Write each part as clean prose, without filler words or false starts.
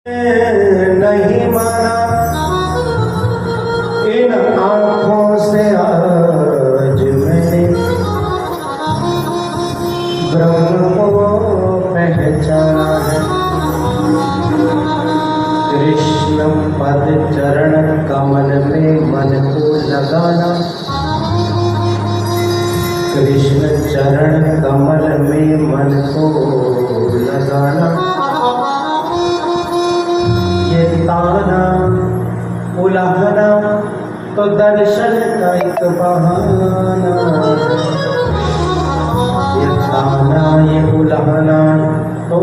नहीं माना इन आँखों से आज मैंने ब्रह्म को पहचाना है। कृष्ण पद चरण कमल में मन को लगाना, कृष्ण चरण कमल में मन को लगाना। ये ताना उलाहना तो दर्शन का एक बहाना, ये ताना ये उलाहना तो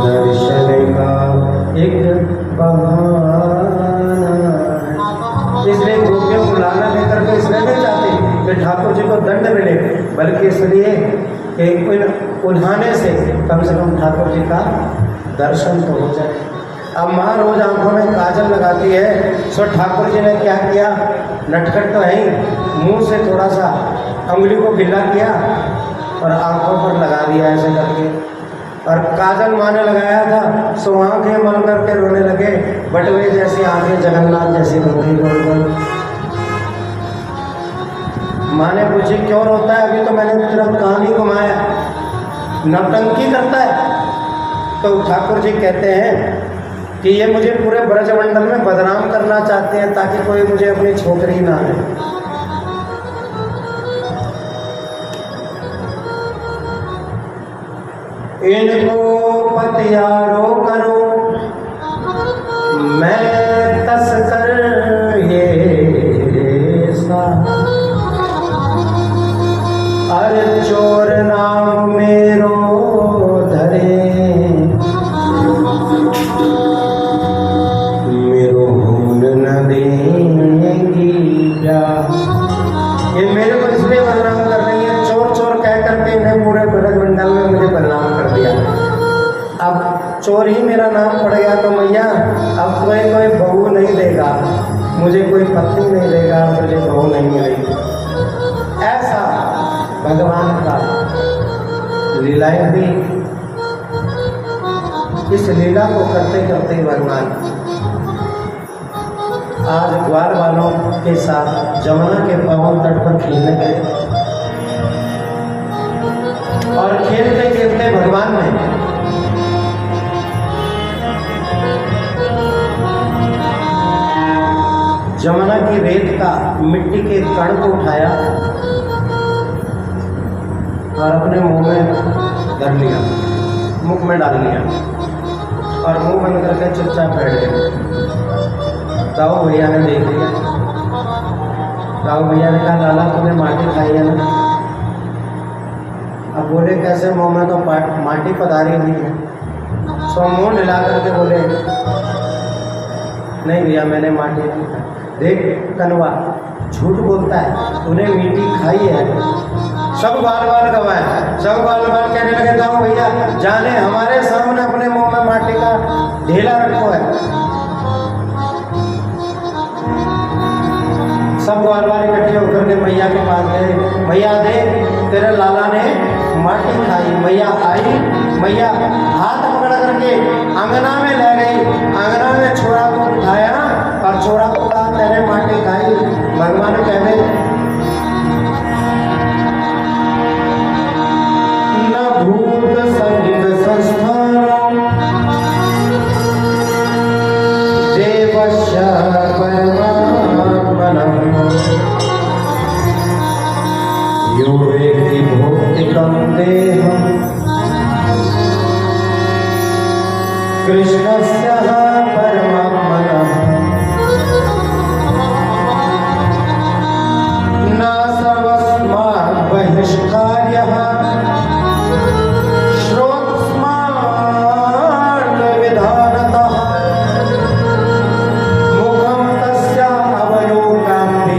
दर्शन का एक बहाना। इसलिए गोपियों को लाना लेकर के इसलिए नहीं चाहते कि ठाकुर जी को दंड मिले, बल्कि इसलिए कि उन्हाने से कम ठाकुर जी का दर्शन तो हो जाए। अब माँ रोज आंखों में काजल लगाती है, सो ठाकुर जी ने क्या किया, नटखट तो है ही, मुंह से थोड़ा सा उंगली को गिला किया और आंखों पर लगा दिया ऐसे करके। और काजल माँ ने लगाया था, सो आंखें मल करके रोने लगे, बटवे जैसी आंखें जगन्नाथ जैसी बन गई गोल गोल। माँ ने पूछी क्यों रोता है, अभी तो मैंने तेरा कान ही घुमाया, नौटंकी करता है। तो ठाकुर जी कहते हैं कि ये मुझे पूरे ब्रजमंडल में बदनाम करना चाहते हैं ताकि कोई मुझे अपनी छोकरी ना ले। इनको पतियारो करो मैं तस्कर ये सा, अरे चोर नाम मेरो धरे मेरो होन न देंगी क्या। ये मेरे को इसलिए बदनाम कर रही है, चोर चोर कह करके इन्हें पूरे ब्रजमंडल में मुझे बदनाम कर दिया। अब चोर ही मेरा नाम पड़ गया तो मैया अब कोई बहू नहीं देगा मुझे, कोई पत्नी नहीं देगा मुझे, बहू नहीं मिलेगी। ऐसा भगवान का लीलाएं भी, इस लीला को करते करते भगवान आज ग्वाल वालों के साथ जमुना के पावन तट पर खेलने गए और खेलते खेलते भगवान ने जमुना की रेत का मिट्टी के कण को उठाया और अपने मुंह में धर लिया, मुख में डाल लिया और मुंह बंद करके चुपचाप बैठ गए। ताऊ भैया ने देख लिया, ताऊ भैया ने कहा लाला तूने माटी खाई है ना। अब बोले कैसे, मुंह में तो माटी पधारी हुई है। सो मुंह हिला करके बोले नहीं भैया मैंने माटी नहीं खाई। देख कनवा झूठ बोलता है, तूने मीठी खाई है। सब बाल बाल गवाए, सब बाल बाल कहने लगे ताऊ भैया जाने हमारे सामने अपने मुंह में माटी का ढेला रखो है। सब बाल बाल इकट्ठे होकर के मैया के पास गए, मैया देख तेरे लाला ने माटी खाई। मैया आई, मैया हाथ पकड़ करके अंगना में ले गई, अंगना में छोरा को उठाया और छोरा को कहा तेरे माटी खाई। भगवान कहते न भूत संगीत संस्थान देवस्य परमात्मनः यो वेत्ति भौतिकं देहं कृष्णस्य परमात्मनः न सर्वस्मात् बहिष्कार्यः श्रोतस्मात् विधानतः मुखं तस्य अवलोकान्ते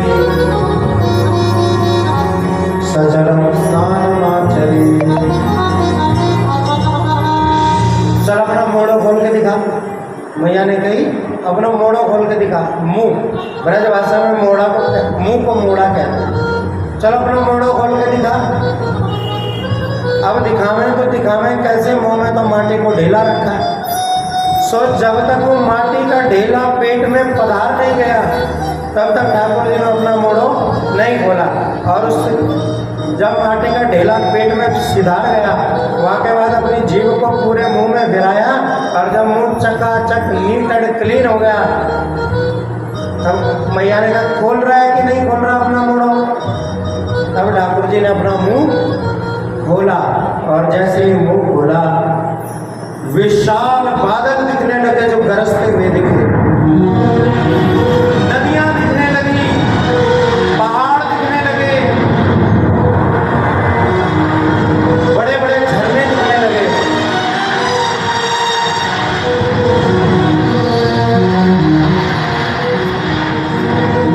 सजलं स्नानमाचरेत्। चल अपना मोड़ो खोल के दिखा। मैया ने कही अपना मोड़ो खोल के दिखा। मुंह ब्रज भाषा में मोड़ा को मुंह को मोड़ा कहते हैं। चलो अपना मोड़ो खोल के दिखा। अब दिखावें तो दिखावें कैसे, मुंह में तो माटी को ढीला रखा है। सो जब तक वो माटी का ढेला पेट में पधार नहीं गया तब तक ठाकुर जी ने अपना मोड़ो नहीं खोला। और उस जब माटी का ढेला पेट में सिधार गया वहाँ के बाद अपनी जीभ को पूरे मुंह में भिराया और जब मुंह चकाचक नीट एंड क्लीन हो गया तब मैया ने कहा खोल रहा है कि नहीं खोल रहा अपना मोड़ो। तब ठाकुर जी ने अपना मुंह खोला और जैसे ही मुंह खोला विशाल बादल दिखने लगे जो गरजते हुए दिखे, नदियां दिखने लगी, पहाड़ दिखने लगे, बड़े बड़े झरने दिखने लगे।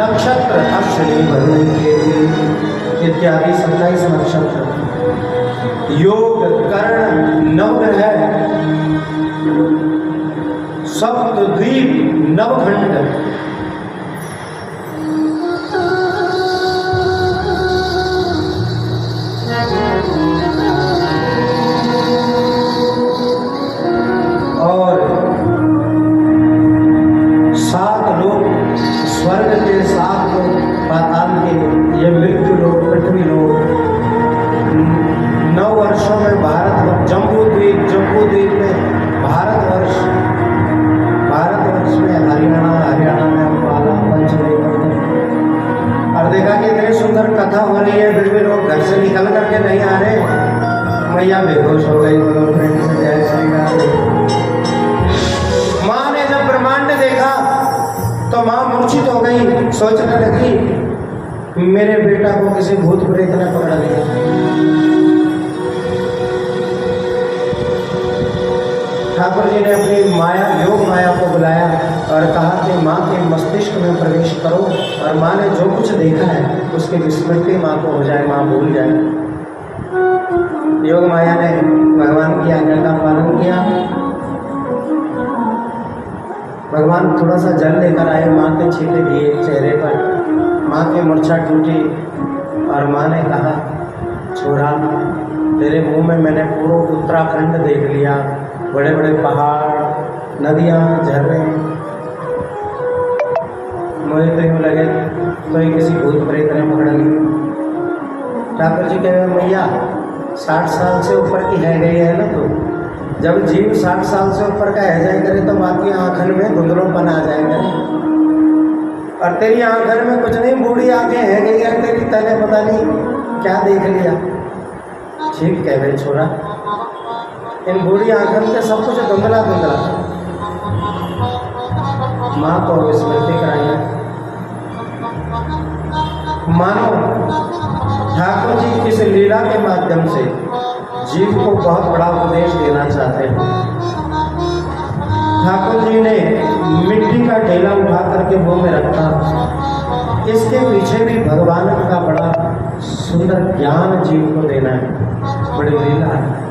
नक्षत्र अश्विनी भरणी इत्यादि 27 नक्षत्र, योग कर्ण नवग्रह, सप्तद्वीप नवखंड, और 7 लोग स्वर्ग के, 7 लोग पाताल के, ये मृत्यु लोग, पृथ्वी लोग, 9 वर्षों में भारत, जम्बू द्वीप में भारतवर्ष में हरियाणा में अम्बाला, पंचदेव। और देखा कि इतनी सुंदर कथा हो रही है फिर भी लोग घर से निकल करके नहीं आ रहे। मैया बेहोश हो गई, बोलो फ्रेंड से जय श्री राम। माँ ने जब ब्रह्मांड देखा तो माँ मूर्छित हो गई, सोचने लगी मेरे बेटा को किसी भूत प्रेत ने पकड़ लिया। ठाकुर जी ने अपनी माया, योग माया को बुलाया और कहा कि माँ के मस्तिष्क में प्रवेश करो और माँ ने जो कुछ देखा है उसकी विस्मृति माँ को हो जाए, माँ भूल जाए। योग माया ने भगवान की आज्ञा का पालन किया। भगवान थोड़ा सा जल लेकर आए, माँ के छींटे दिए चेहरे पर, माँ की मूर्छा टूटी और माँ ने कहा छोरा तेरे मुंह में मैंने पूरा उत्तराखंड देख लिया, बड़े बड़े पहाड़, नदियाँ, झरने। मुझे तो यूँ लगे तो ये किसी भूत प्रेत ने पकड़ ली। ठाकुर जी कह रहे मैया 60 साल से ऊपर की है गई है ना, तो जब जीव 60 साल से ऊपर का है जाए करे तो बाकी आँखन में धुंधलोपन आ जाएगा। और तेरी आँखन में कुछ नहीं, बूढ़ी आँखें है गई है तेरी, तने पता नहीं क्या देख लिया। ठीक कह रहे छोरा, इन बूढ़ी आंखों में सब कुछ धुंधला धुंधला। माँ को स्मृति कराइए। मानो ठाकुर जी इस लीला के माध्यम से जीव को बहुत बड़ा उपदेश देना चाहते हैं। ठाकुर जी ने मिट्टी का ढेला उठा करके मुंह में रखा, इसके पीछे भी भगवान का बड़ा सुंदर ज्ञान जीव को देना है, बड़ी लीला है।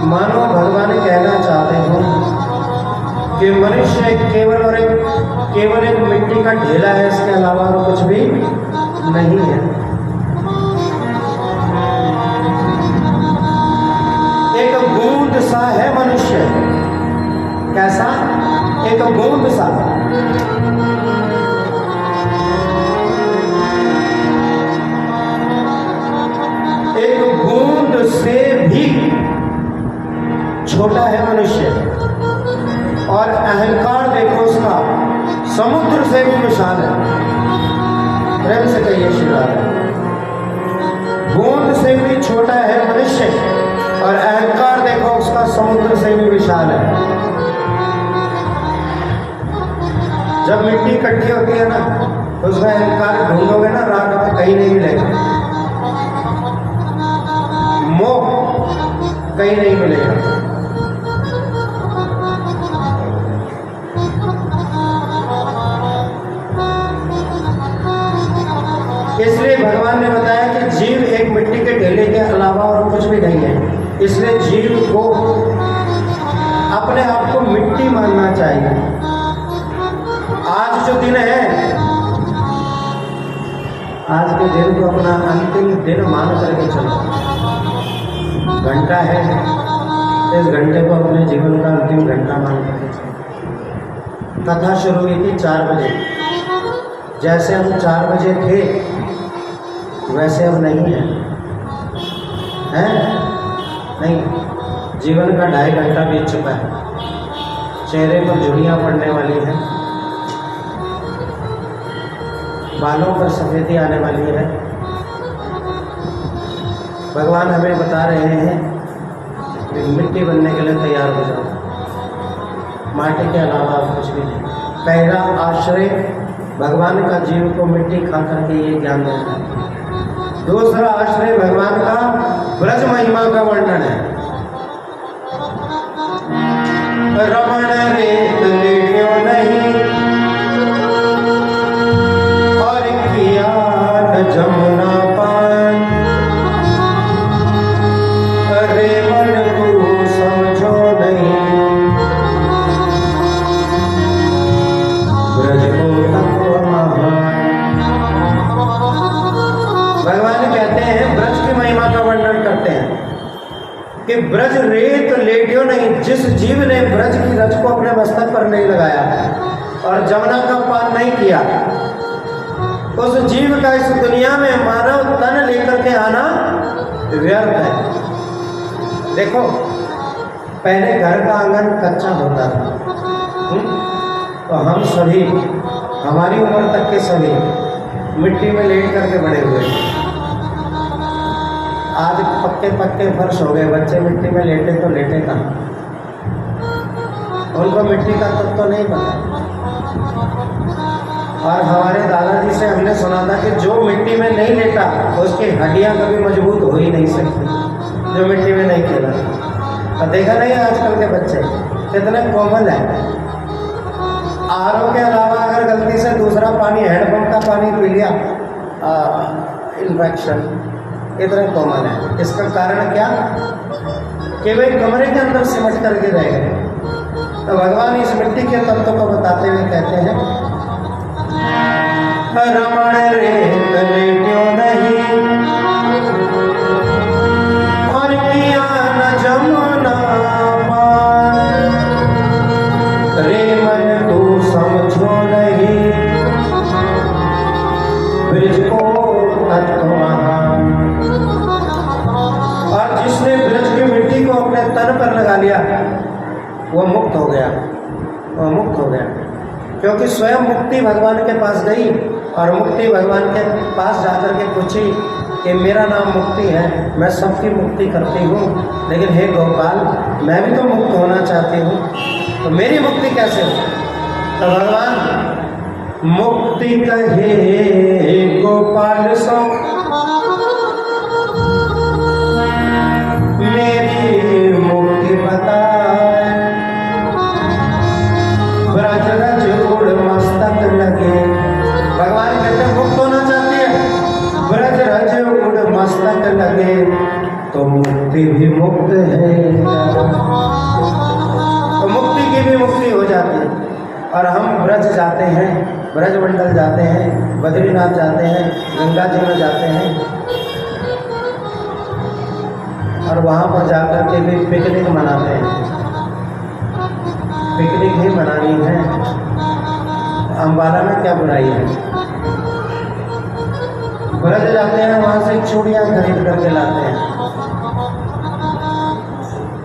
मानो भगवान कहना चाहते हो कि मनुष्य केवल एक मिट्टी का ढेला है, इसके अलावा और कुछ भी नहीं है। एक बूंद सा है मनुष्य। कैसा? एक बूंद सा। एक बूंद से भी छोटा है मनुष्य, और अहंकार देखो उसका समुद्र से भी विशाल है। प्रेम से कहिए श्री राम। बूंद से भी छोटा है मनुष्य और अहंकार देखो उसका समुद्र से भी विशाल है। जब मिट्टी इकट्ठी होती है ना तो उसमें अहंकार ढूंढोगे ना रात में कहीं नहीं मिलेगा, मोह कहीं नहीं मिलेगा। इसलिए भगवान ने बताया कि जीव एक मिट्टी के ढेले के अलावा और कुछ भी नहीं है। इसलिए जीव को अपने आप को मिट्टी मानना चाहिए। आज जो दिन है आज के दिन को अपना अंतिम दिन मान करके चलो। घंटा है, इस घंटे को अपने जीवन का अंतिम घंटा मान करके चलो। कथा शुरू हुई थी 4 बजे। जैसे हम 4 बजे थे वैसे अब नहीं है, हैं? नहीं, जीवन का 2.5 घंटा बीत चुका है। चेहरे पर झुर्रियाँ पड़ने वाली हैं, बालों पर सफेदी आने वाली है। भगवान हमें बता रहे हैं कि मिट्टी बनने के लिए तैयार हो जाओ। माटी के अलावा कुछ भी नहीं। पहला आश्रय भगवान का जीव को मिट्टी खा करके ये ज्ञान देना है। दूसरा आश्रय भगवान का ब्रज महिमा का वर्णन है। रमण रेत लेट्यो नहीं और किया न जमुना पान। अरे मन को समझो नहीं ब्रज को तत्व महान। भगवान कहते हैं, ब्रज की महिमा का वर्णन करते हैं कि ब्रज रेत लेट्यो नहीं। जिस जीव ने ब्रज की रज को अपने मस्तक पर नहीं लगाया और जमुना का पान नहीं किया, उस जीव का इस दुनिया में मानव तन लेकर के आना व्यर्थ है। देखो, पहले घर का आंगन कच्चा होता था, तो हम सभी, हमारी उम्र तक के सभी मिट्टी में लेट करके बड़े हुए। आज पक्के पक्के फर्श हो गए, बच्चे मिट्टी में लेटे तो लेटे कहाँ? उनको मिट्टी का तत्व तो नहीं पता। और हमारे दादाजी से हमने सुना था कि जो मिट्टी में नहीं लेटा उसकी हड्डियां कभी मजबूत हो ही नहीं सकती, जो मिट्टी में नहीं खेला। और देखा नहीं आजकल के बच्चे कितने कोमल है। आरओ के अलावा अगर गलती से दूसरा पानी, हैंडपंप का पानी पी लिया, इन्फेक्शन, इतने कोमल है। इसका कारण क्या? कि वे कमरे के अंदर सिमट करके रह गए। तो भगवान इस मिट्टी के तत्व को बताते हुए कहते हैं, रमण रेत लेट्यो नहीं और किया न जमुना पान। रे मन तू समझो नहीं ब्रज को तत्व महान। और जिसने ब्रज की मिट्टी को अपने तन पर लगा लिया वो मुक्त हो गया, वो मुक्त हो गया। क्योंकि स्वयं मुक्ति भगवान के पास गई और मुक्ति भगवान के पास जाकर के पूछी कि मेरा नाम मुक्ति है, मैं सबकी मुक्ति करती हूँ, लेकिन हे गोपाल, मैं भी तो मुक्त होना चाहती हूँ, तो मेरी मुक्ति कैसे हो? तो भगवान मुक्ति कहे गोपाल सो मेरी मुक्ति बता। ब्रज रज उड़ मस्तक लगे। भगवान कहते मुक्त होना चाहती है, ब्रज रज उड़ मस्तक लगे तो मुक्ति भी मुक्त है। तो मुक्ति की भी मुक्ति हो जाती है। और हम ब्रज जाते हैं, ब्रज मंडल जाते हैं, बद्रीनाथ जाते हैं, गंगा जी में जाते हैं और वहाँ पर जाकर के भी पिकनिक मनाते हैं। पिकनिक ही मनानी है, अम्बाला में क्या बुराई है? ब्रज जाते हैं, वहाँ से चूड़ियाँ खरीद करके लाते हैं।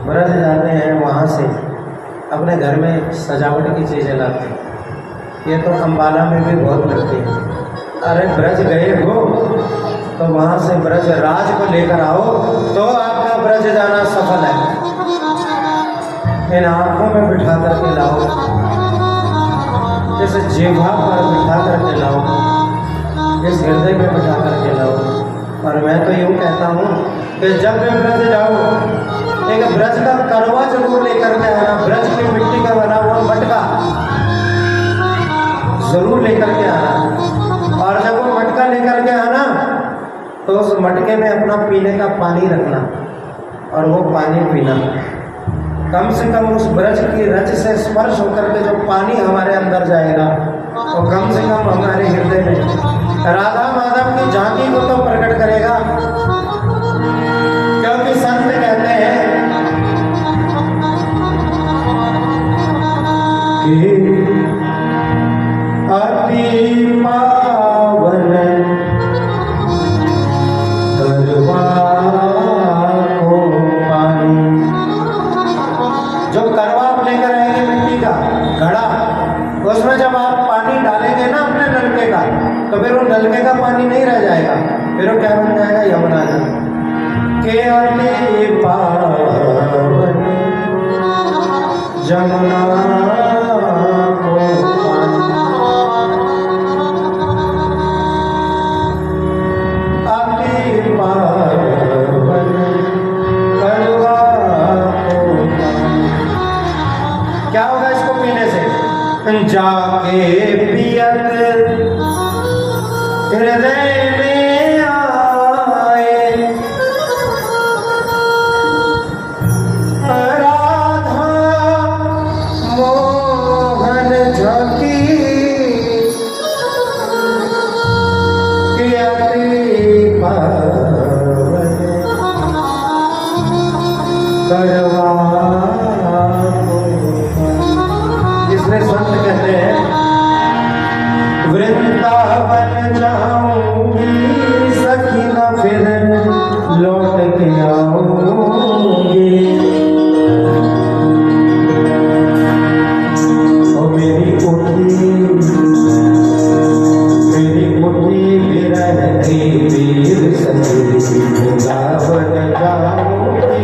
ब्रज जाते हैं, वहाँ से अपने घर में सजावट की चीज़ें लाते हैं। ये तो अम्बाला में भी बहुत लगती है। अरे ब्रज गए हो तो वहाँ से ब्रज राज को लेकर आओ तो आपका ब्रज जाना सफल है। इन आँखों में बिठा करके लाओ, इस जिह्वा पर बिठा करके लाओ, इस हृदय में बिठा करके लाओ। और मैं तो यूँ कहता हूँ कि जब भी ब्रज जाओ एक ब्रज का करवा जरूर लेकर के आना। ब्रज की मिट्टी का बना हुआ मटका जरूर लेकर के आना। और जब वो मटका लेकर के आना तो उस मटके में अपना पीने का पानी रखना और वो पानी पीना। कम से कम उस ब्रज की रज से स्पर्श होकर के जो पानी हमारे अंदर जाएगा वो कम से कम हमारे हृदय में राधा माधव की झांकी को तो प्रकट करेगा, क्योंकि संत कहते हैं कि अति पावन करवा को पानी। जो करवा आप लेकर आएंगे मिट्टी का घड़ा, उसमें जब आप पानी डालेंगे ना अपने नलके का, तो फिर वो नलके का पानी नहीं रह जाएगा, फिर वो क्या बन जाएगा, यमुना जी के अति पावन जमुना को पानी। अति पावन करवा को पानी। क्या होगा इसको पीने से? जाके पियत हृदय में आए, राधा मोहन झांकी के अति पावन करवा। इसलिए संत कहते हैं वृंदावन जाऊंगी सखी न फिर लौट के आऊंगी। और मेरी कोठी विरह की वीर सखी वृंदावन जाऊंगी।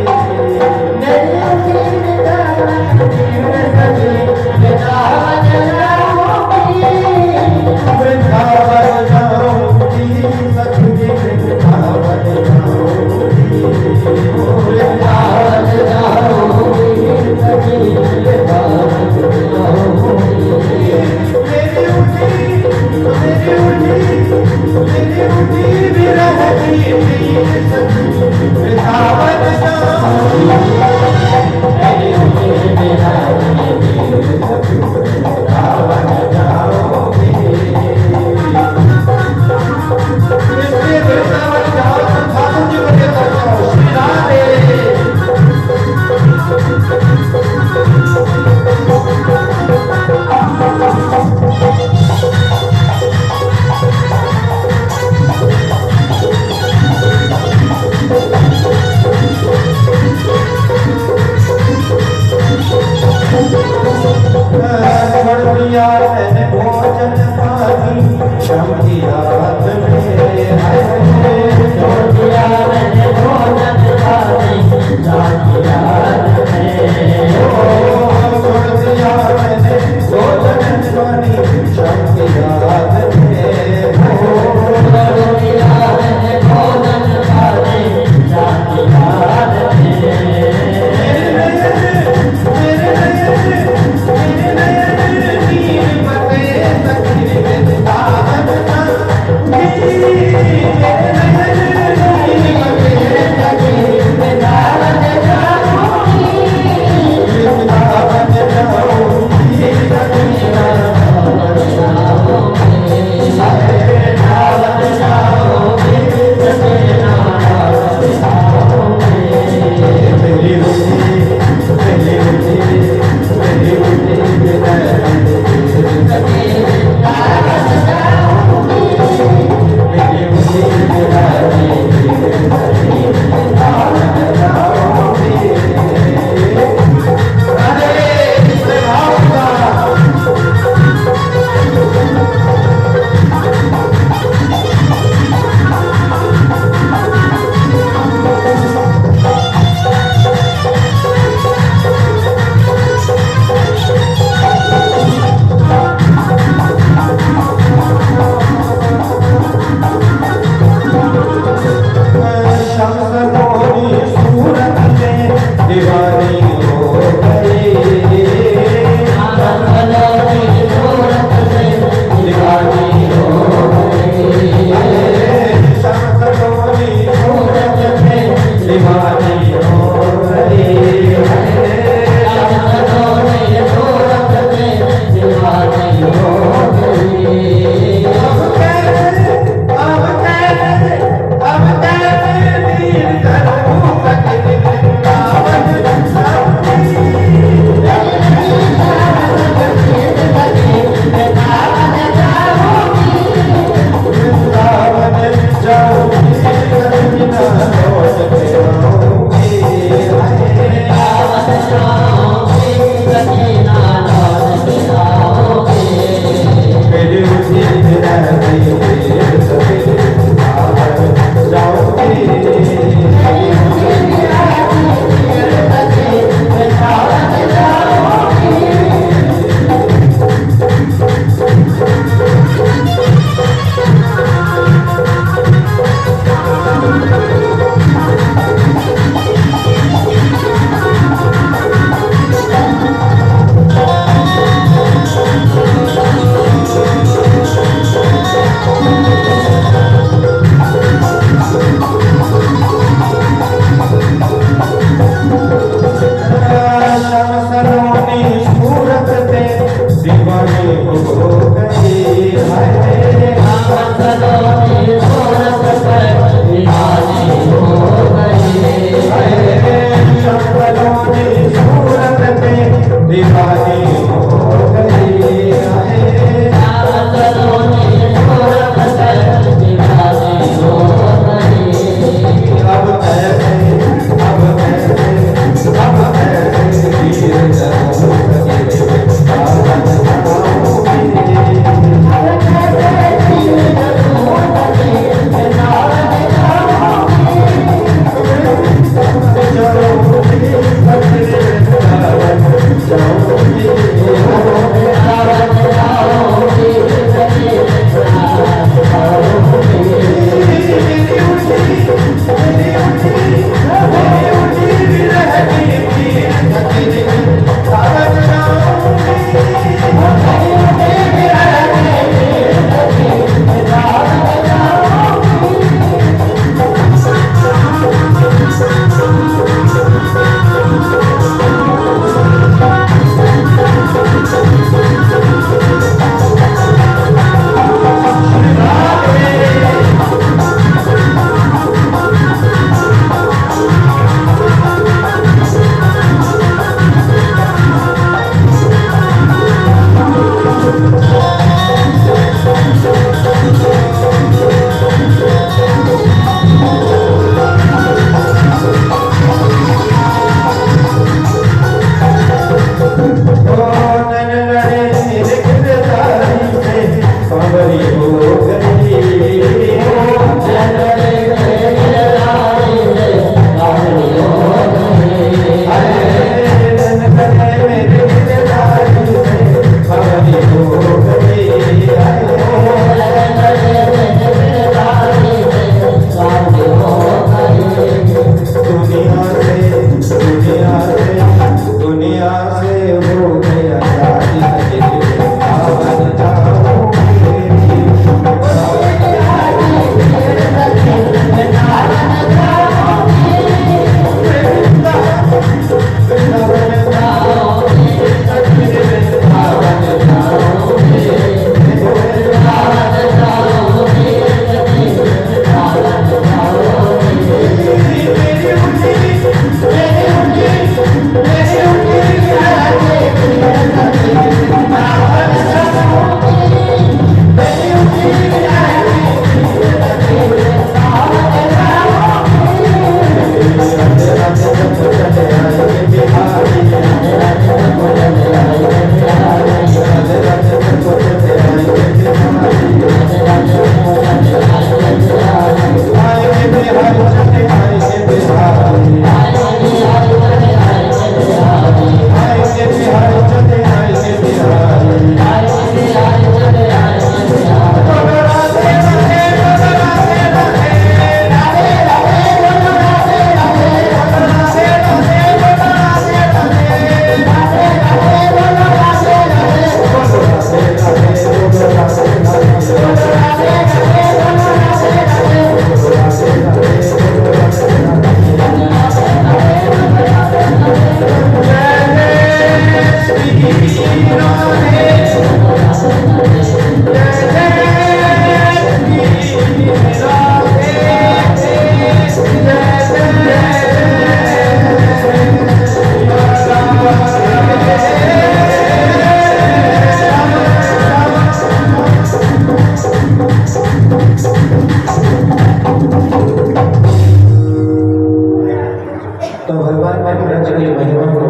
जी की महिमा को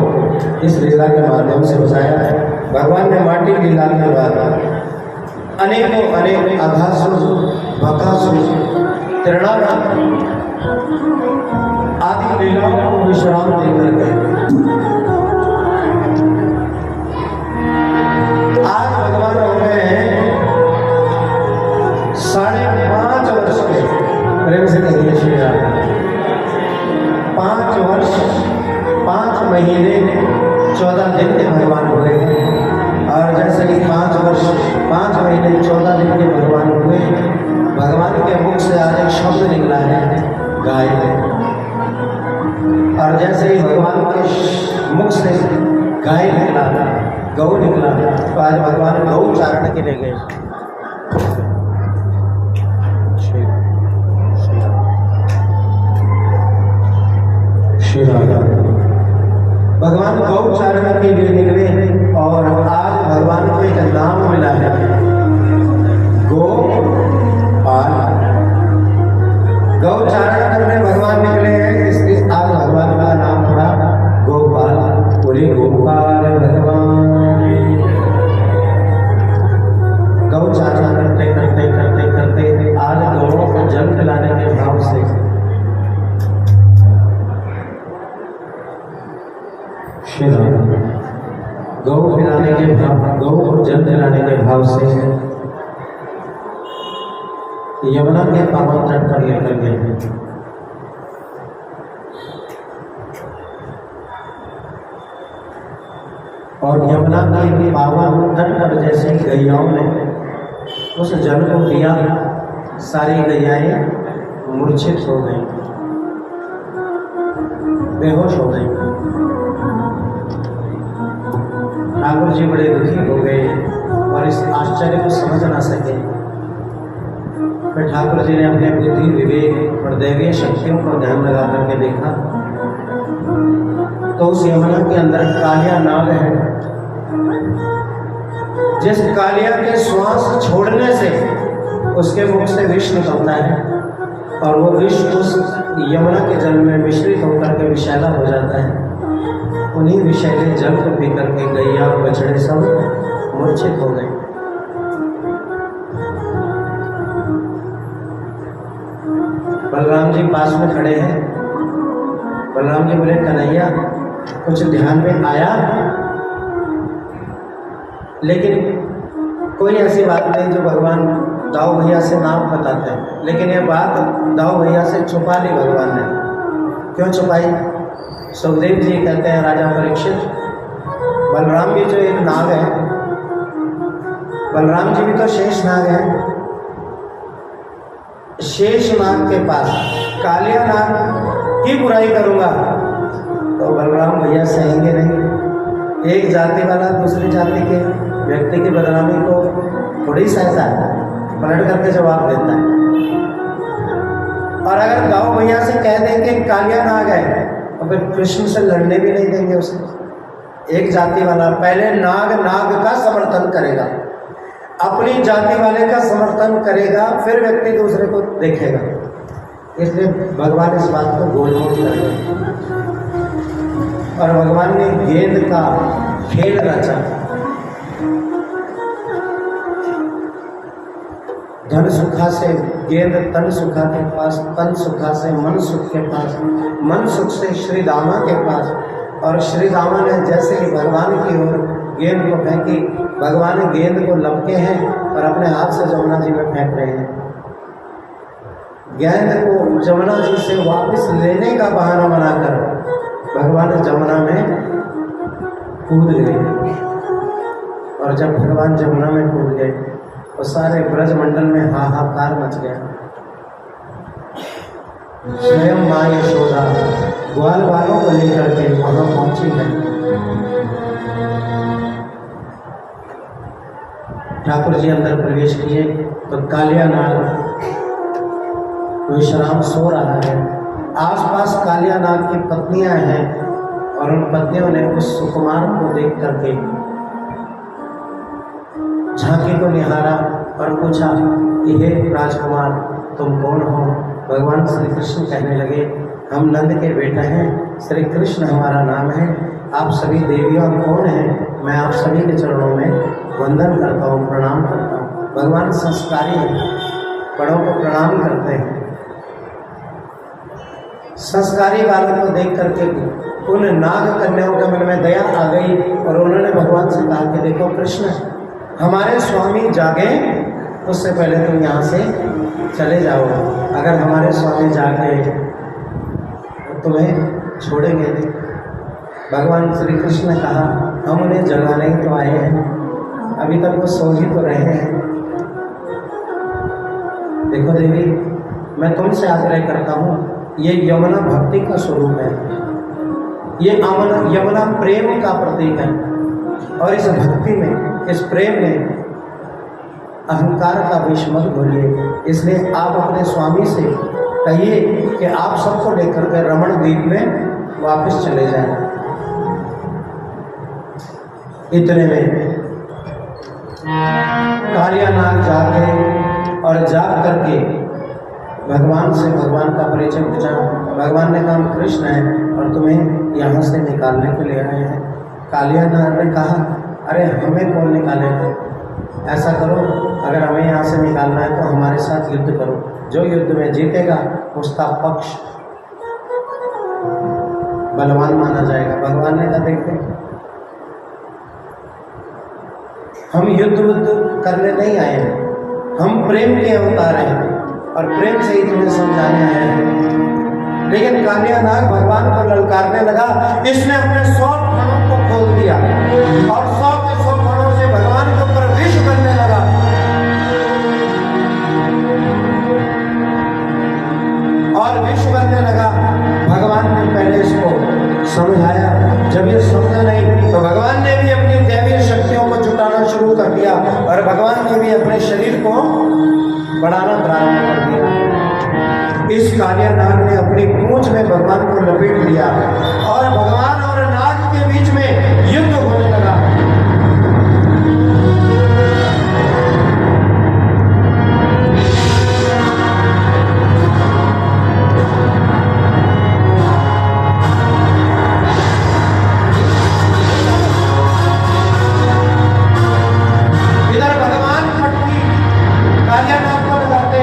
इस लीला के माध्यम से बताया है। भगवान ने माटी लीला के बाद अनेकों अनेक अघासुर, बकासुर, त्रिणानाथ आदि लीलाओं को विश्राम देकर गए। आज भगवान हो गए हैं 5.5 वर्ष के। प्रेम से कहिए श्री राम। 5 वर्ष 5 महीने 14 दिन के भगवान हुए हैं। और जैसे कि 5 वर्ष 5 महीने 14 दिन के भगवान हुए, भगवान के मुख से आज एक शब्द निकला है, गाय। और जैसे ही भगवान के मुख से गाय निकला, गौ निकला, तो आज भगवान गौ चारण के लिए गए। भगवान गौ चारण के लिए निकले और आज भगवान को एक नाम मिला है, गोपाल। गौ चारण करने भगवान निकले हैं, इसलिए आज भगवान का नाम पड़ा गोपाल। बोले गोपाल भगवान। गौ चारण करते करते करते करते आज गौओं को जल पिलाने के भाव से गौ पिलाने के भाव, गौ को जल पिलाने के भाव से यमुना के पावन तट पर लेकर गए। और यमुना के पावन तट पर जैसे गैयाओं ने उस जल को पिया, सारी गैयाएं मूर्छित हो गई, बेहोश हो गई। ठाकुर जी बड़े दुखी हो गए और इस आश्चर्य को समझ ना सके। फिर ठाकुर जी ने अपने बुद्धि, विवेक और दैवीय शक्तियों पर ध्यान लगा करके देखा तो उस यमुना के अंदर कालिया नाग है, जिस कालिया के श्वास छोड़ने से उसके मुख से विष निकलता है और वो विष उस यमुना के जल में मिश्रित होकर के विषैला हो जाता है। उन्हीं विषैले जल को पी करके गैया और बछड़े सब मूर्छित हो गए। बलराम जी पास में खड़े हैं। बलराम जी बोले, कन्हैया कुछ ध्यान में आया? लेकिन कोई ऐसी बात नहीं जो भगवान दाऊ भैया से नाम बताते हैं, लेकिन ये बात दाऊ भैया से छुपा ली भगवान ने। क्यों छुपाई? सुखदेव जी कहते हैं, राजा परीक्षित, बलराम भी जो एक नाग है, बलराम जी भी तो शेष नाग है। शेष नाग के पास कालिया नाग की बुराई करूंगा तो बलराम भैया सहेंगे नहीं। एक जाति वाला दूसरी जाति के व्यक्ति की बदनामी को थोड़ी सहता है, पलट करके जवाब देता है। और अगर दाऊ भैया से कह देंगे कालिया नाग है तो फिर कृष्ण से लड़ने भी नहीं देंगे उसे। एक जाति वाला पहले नाग का समर्थन करेगा, अपनी जाति वाले का समर्थन करेगा, फिर व्यक्ति दूसरे को देखेगा। इसलिए भगवान इस बात को गोल-मोल करेंगे। और भगवान ने गेंद का खेल रचा। धन सुखा से गेंद तन सुखा के पास, तन सुखा से मन सुख के पास, मन सुख से श्री दामा के पास। और श्री दामा ने जैसे ही भगवान की ओर गेंद को फेंकी, भगवान गेंद को लपके हैं और अपने हाथ से जमुना जी में फेंक रहे हैं। गेंद को जमुना जी से वापस लेने का बहाना बनाकर भगवान जमुना में कूद गए। और जब भगवान जमुना में कूद गए तो सारे ब्रजमंडल में हाहाकार मच गया। स्वयं माँ यशोदा ग्वाल बालों को लेकर के वहां पहुंची है। ठाकुर जी अंदर प्रवेश किए तो कालिया नाग विश्राम सो रहा है। आसपास कालिया नाग की पत्नियां हैं और उन पत्नियों ने उस सुकुमार को देख करके झांकी को निहारा और पूछा, हे राजकुमार तुम कौन हो? भगवान श्री कृष्ण कहने लगे, हम नंद के बेटे हैं, श्री कृष्ण हमारा नाम है। आप सभी देवियों कौन हैं? मैं आप सभी के चरणों में वंदन करता हूँ, प्रणाम करता हूँ। भगवान संस्कारी हैं, बड़ों को प्रणाम करते हैं। संस्कारी बालक को देख करके उन नाग कन्याओं के मन में दया आ गई और उन्होंने भगवान से कहा कि देखो कृष्ण, हमारे स्वामी जागे उससे पहले तुम यहाँ से चले जाओ। अगर हमारे स्वामी जाग गए तो तुम्हें छोड़ेंगे नहीं। भगवान श्री कृष्ण ने कहा हम उन्हें जगाने ही तो आए हैं, अभी तक वो सो ही तो रहे हैं। देखो देवी, मैं तुमसे आग्रह करता हूँ, ये यमुना भक्ति का स्वरूप है, ये यमुना प्रेम का प्रतीक है। और इस भक्ति में, इस प्रेम में अहंकार का विष मत घोलिए। इसलिए आप अपने स्वामी से कहिए कि आप सबको लेकर के रमण द्वीप में वापस चले जाएं। इतने में कालिया नाग जागे और जाग करके भगवान से भगवान का परिचय पूछा। भगवान ने कहा कृष्ण है और तुम्हें यहाँ से निकालने के लिए आए हैं। कालिया नाग ने कहा अरे हमें कौन निकालेगा, ऐसा करो अगर हमें यहाँ से निकालना है तो हमारे साथ युद्ध करो, जो युद्ध में जीतेगा उसका पक्ष बलवान माना जाएगा। भगवान ने कहा देखते हम युद्ध करने नहीं आए हैं, हम प्रेम के अवतार हैं और प्रेम से ही तुम्हें समझाने आए हैं। लेकिन कालिया नाग भगवान को ललकारने लगा। इसने अपने 100 फणों को खोल दिया और 100 के 100 फणों से भगवान के ऊपर विष बनने लगा। और विष बनने लगा। भगवान ने पहले इसको समझाया, जब ये समझा नहीं तो भगवान ने भी अपनी दैवीय शक्तियों को जुटाना शुरू कर दिया और भगवान ने भी अपने शरीर को बढ़ाना प्रारंभ कर दिया। इस कालिया नाग ने अपनी पूंछ में भगवान को लपेट लिया और भगवान और नाग के बीच में युद्ध होने लगा। इधर भगवान पटकी कालिया नाग को लगाते,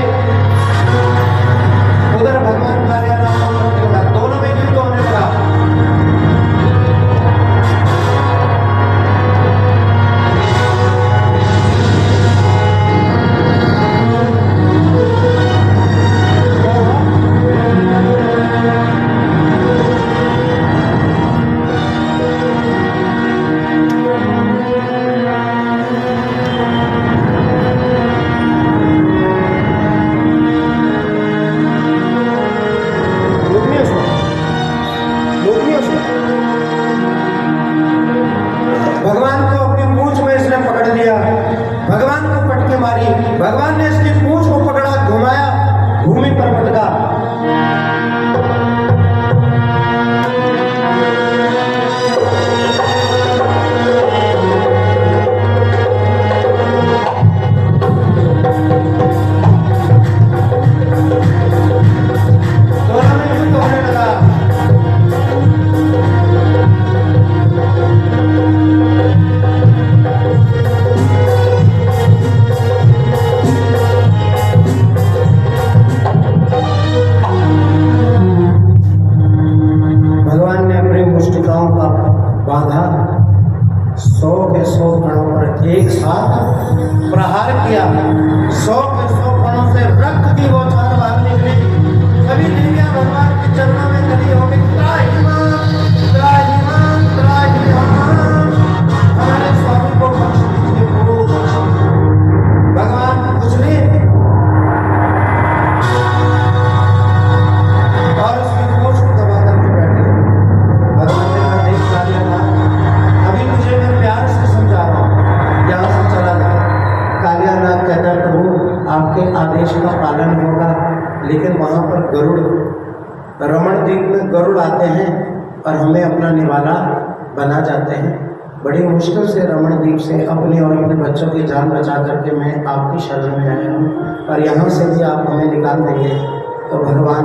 उधर भगवान कालिया नाग को पटकी लगा, दोनों में युद्ध होने लगा। भगवान को अपनी पूंछ में इसने पकड़ लिया, भगवान को पटके मारी। भगवान ने इसकी पूंछ को पकड़ा, घुमाया, भूमि पर पटका। दोनों में युद्ध होने लगा। भगवान ने अपनी मुष्टिकाओं का बांधा, 100 के 100 फणों पर एक साथ प्रहार किया। 100 के 100 फणों से रक्त की बौछार बाहर निकली। सभी देवियां भगवान के चरणों में खड़ी हो गई। त्राहिमाम, त्राहिमाम, त्राहिमाम, हमारे स्वामी को बख्श दीजिए, प्रभु बख्श दीजिए। भगवान उछले और उसकी पूंछ को दबा करके बैठे। भगवान ने कहा देख कालिया नाग, अभी तुझे मैं प्यार से समझा रहा हूँ, यहाँ से चला जा। कालिया नाग कहता है प्रभु आपके आदेश का पालन होगा, लेकिन वहाँ पर गरुड़, रमण द्वीप में गरुड़ आते हैं और हमें अपना निवाला बना जाते हैं। बड़ी मुश्किल से रमण द्वीप से अपने और अपने बच्चों की जान बचा करके मैं आपकी शरण में आया हूँ और यहाँ से भी आप हमें निकाल देंगे। तो भगवान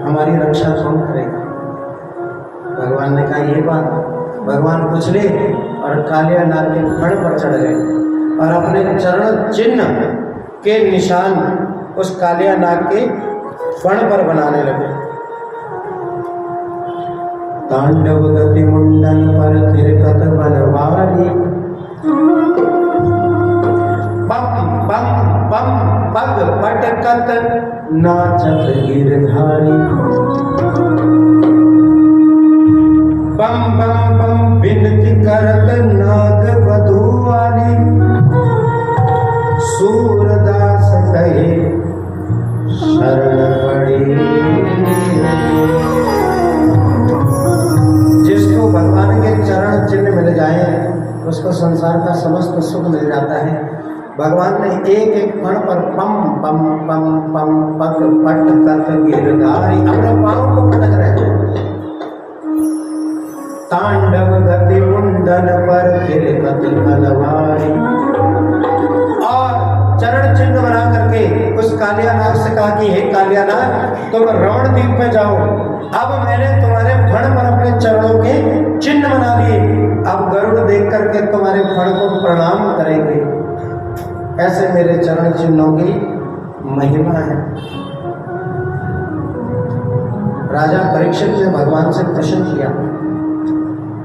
हमारी रक्षा कौन करेगा? भगवान ने कहा ये बात। भगवान कुचले और कालिया नाग के फण पर चढ़ गए और अपने चरण चिन्ह के निशान उस कालिया नाग के फण पर बनाने लगे। तांडव गति मुंडन पर थिरकत बनवारी, बम बम बम पग पटकत नाचत गिरधारी, बम बम बम विनती करत नाग वधू वाली, सूरदास कहे शरण पड़ी। जिसको भगवान के चरण चिन्ह मिल जाए उसको संसार का समस्त सुख मिल जाता है। भगवान ने एक एक फण पर पम पम पम पम पग पट कत गिरधारी अपने पांव को पटक रहे। तांडव गति मुंडन पर थिरकत बनवारी, और चरण चिन्ह बना करके उस कालिया नाग से कहा कि हे कालिया नाग, तुम रवण द्वीप में जाओ। अब मैंने तुम्हारे फण पर अपने चरणों के चिन्ह बना लिए, अब गरुड़ देख करके तुम्हारे फण को प्रणाम करेंगे। ऐसे मेरे चरण चिन्हों की महिमा है। राजा परीक्षित ने भगवान से प्रश्न किया,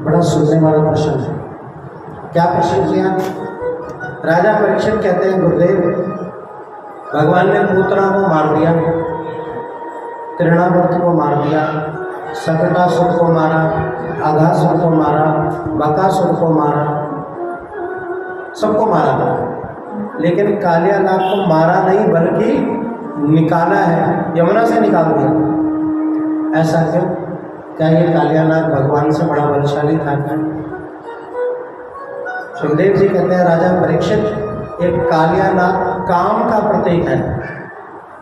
बड़ा सुनने वाला प्रश्न है। क्या प्रश्न किया? राजा परीक्षित कहते हैं, गुरुदेव, भगवान ने पूतना को मार दिया, तृणावर्त को मार दिया, सकटासुर को मारा, आघासुर को मारा, बकासुर को मारा, सबको मारा, लेकिन कालिया नाग को मारा नहीं बल्कि निकाला है, यमुना से निकाल दिया। ऐसा क्यों? क्या ये कालिया नाग भगवान से बड़ा बलशाली था क्या? सुखदेव जी कहते हैं, राजा परीक्षित, एक कालिया नाग काम का प्रतीक है।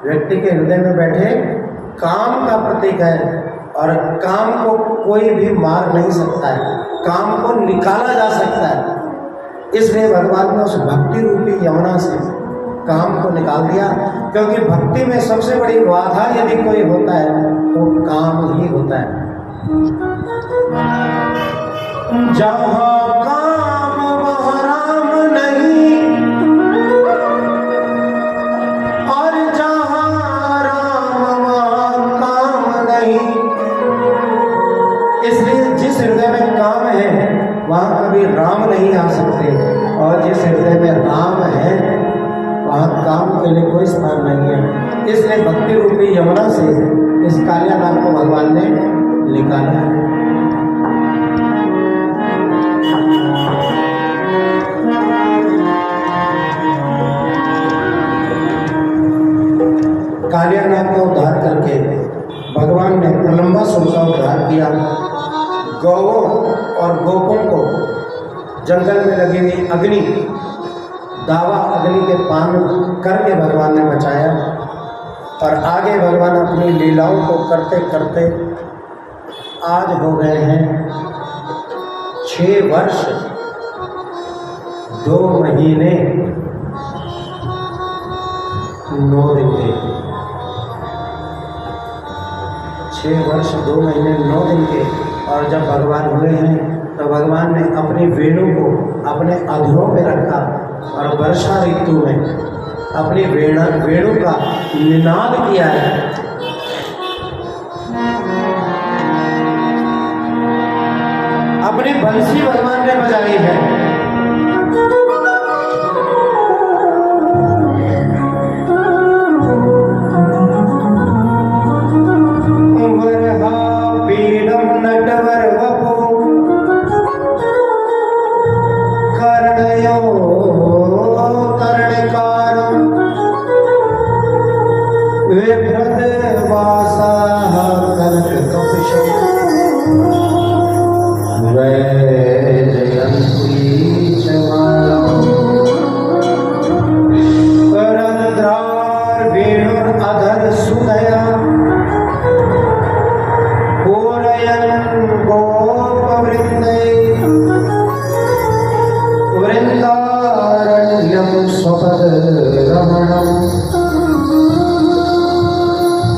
व्यक्ति के हृदय में बैठे काम का प्रतीक है, और काम को कोई भी मार नहीं सकता है, काम को निकाला जा सकता है। इसलिए भगवान ने उस भक्ति रूपी यमुना से काम को निकाल दिया, क्योंकि भक्ति में सबसे बड़ी बाधा यदि कोई होता है तो काम ही होता है। जहाँ काम वहाँ राम नहीं, और जहाँ राम वहाँ काम नहीं। इसलिए जिस हृदय में काम है वहाँ कभी राम नहीं आ सकते, और जिस हृदय में राम है वहाँ काम के लिए कोई स्थान नहीं है। इसलिए भक्ति रूपी यमुना से इस कालिया नाग को भगवान ने निकाला है। कालिया नाग का उद्धार करके भगवान ने प्रलंबासुर का उद्धार किया। गौओं और गोपों को जंगल में लगी हुई अग्नि, दावा अग्नि के पान करके भगवान ने बचाया, और आगे भगवान अपनी लीलाओं को करते करते आज हो गए हैं 6 वर्ष 2 महीने 9 दिन के। 6 वर्ष 2 महीने 9 दिन के। और जब भगवान हुए हैं तो भगवान ने अपनी वेणु को अपने अधरों पे रखा, और वर्षा ऋतु में अपनी वेणु का निनाद किया है। अपनी बंसी भगवान ने बजाई है। रमणम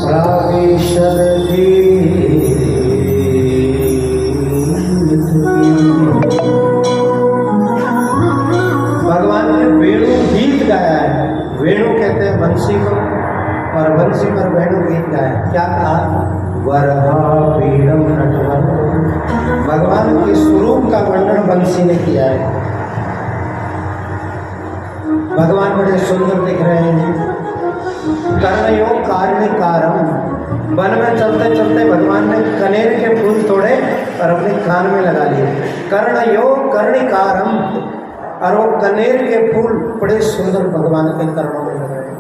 प्रावेशर पीड़म नटवर। भगवान के स्वरूप का वर्णन बंसी ने किया है। भगवान बड़े सुंदर दिख रहे हैं। कर्णयोग कार्णिकारम। वन में चलते चलते भगवान ने कनेर के फूल तोड़े और अपने कान में लगा लिए। कर्णयोग कर्णिकारम। और वो कनेर के फूल बड़े सुंदर भगवान के कर्णों में लग रहे हैं।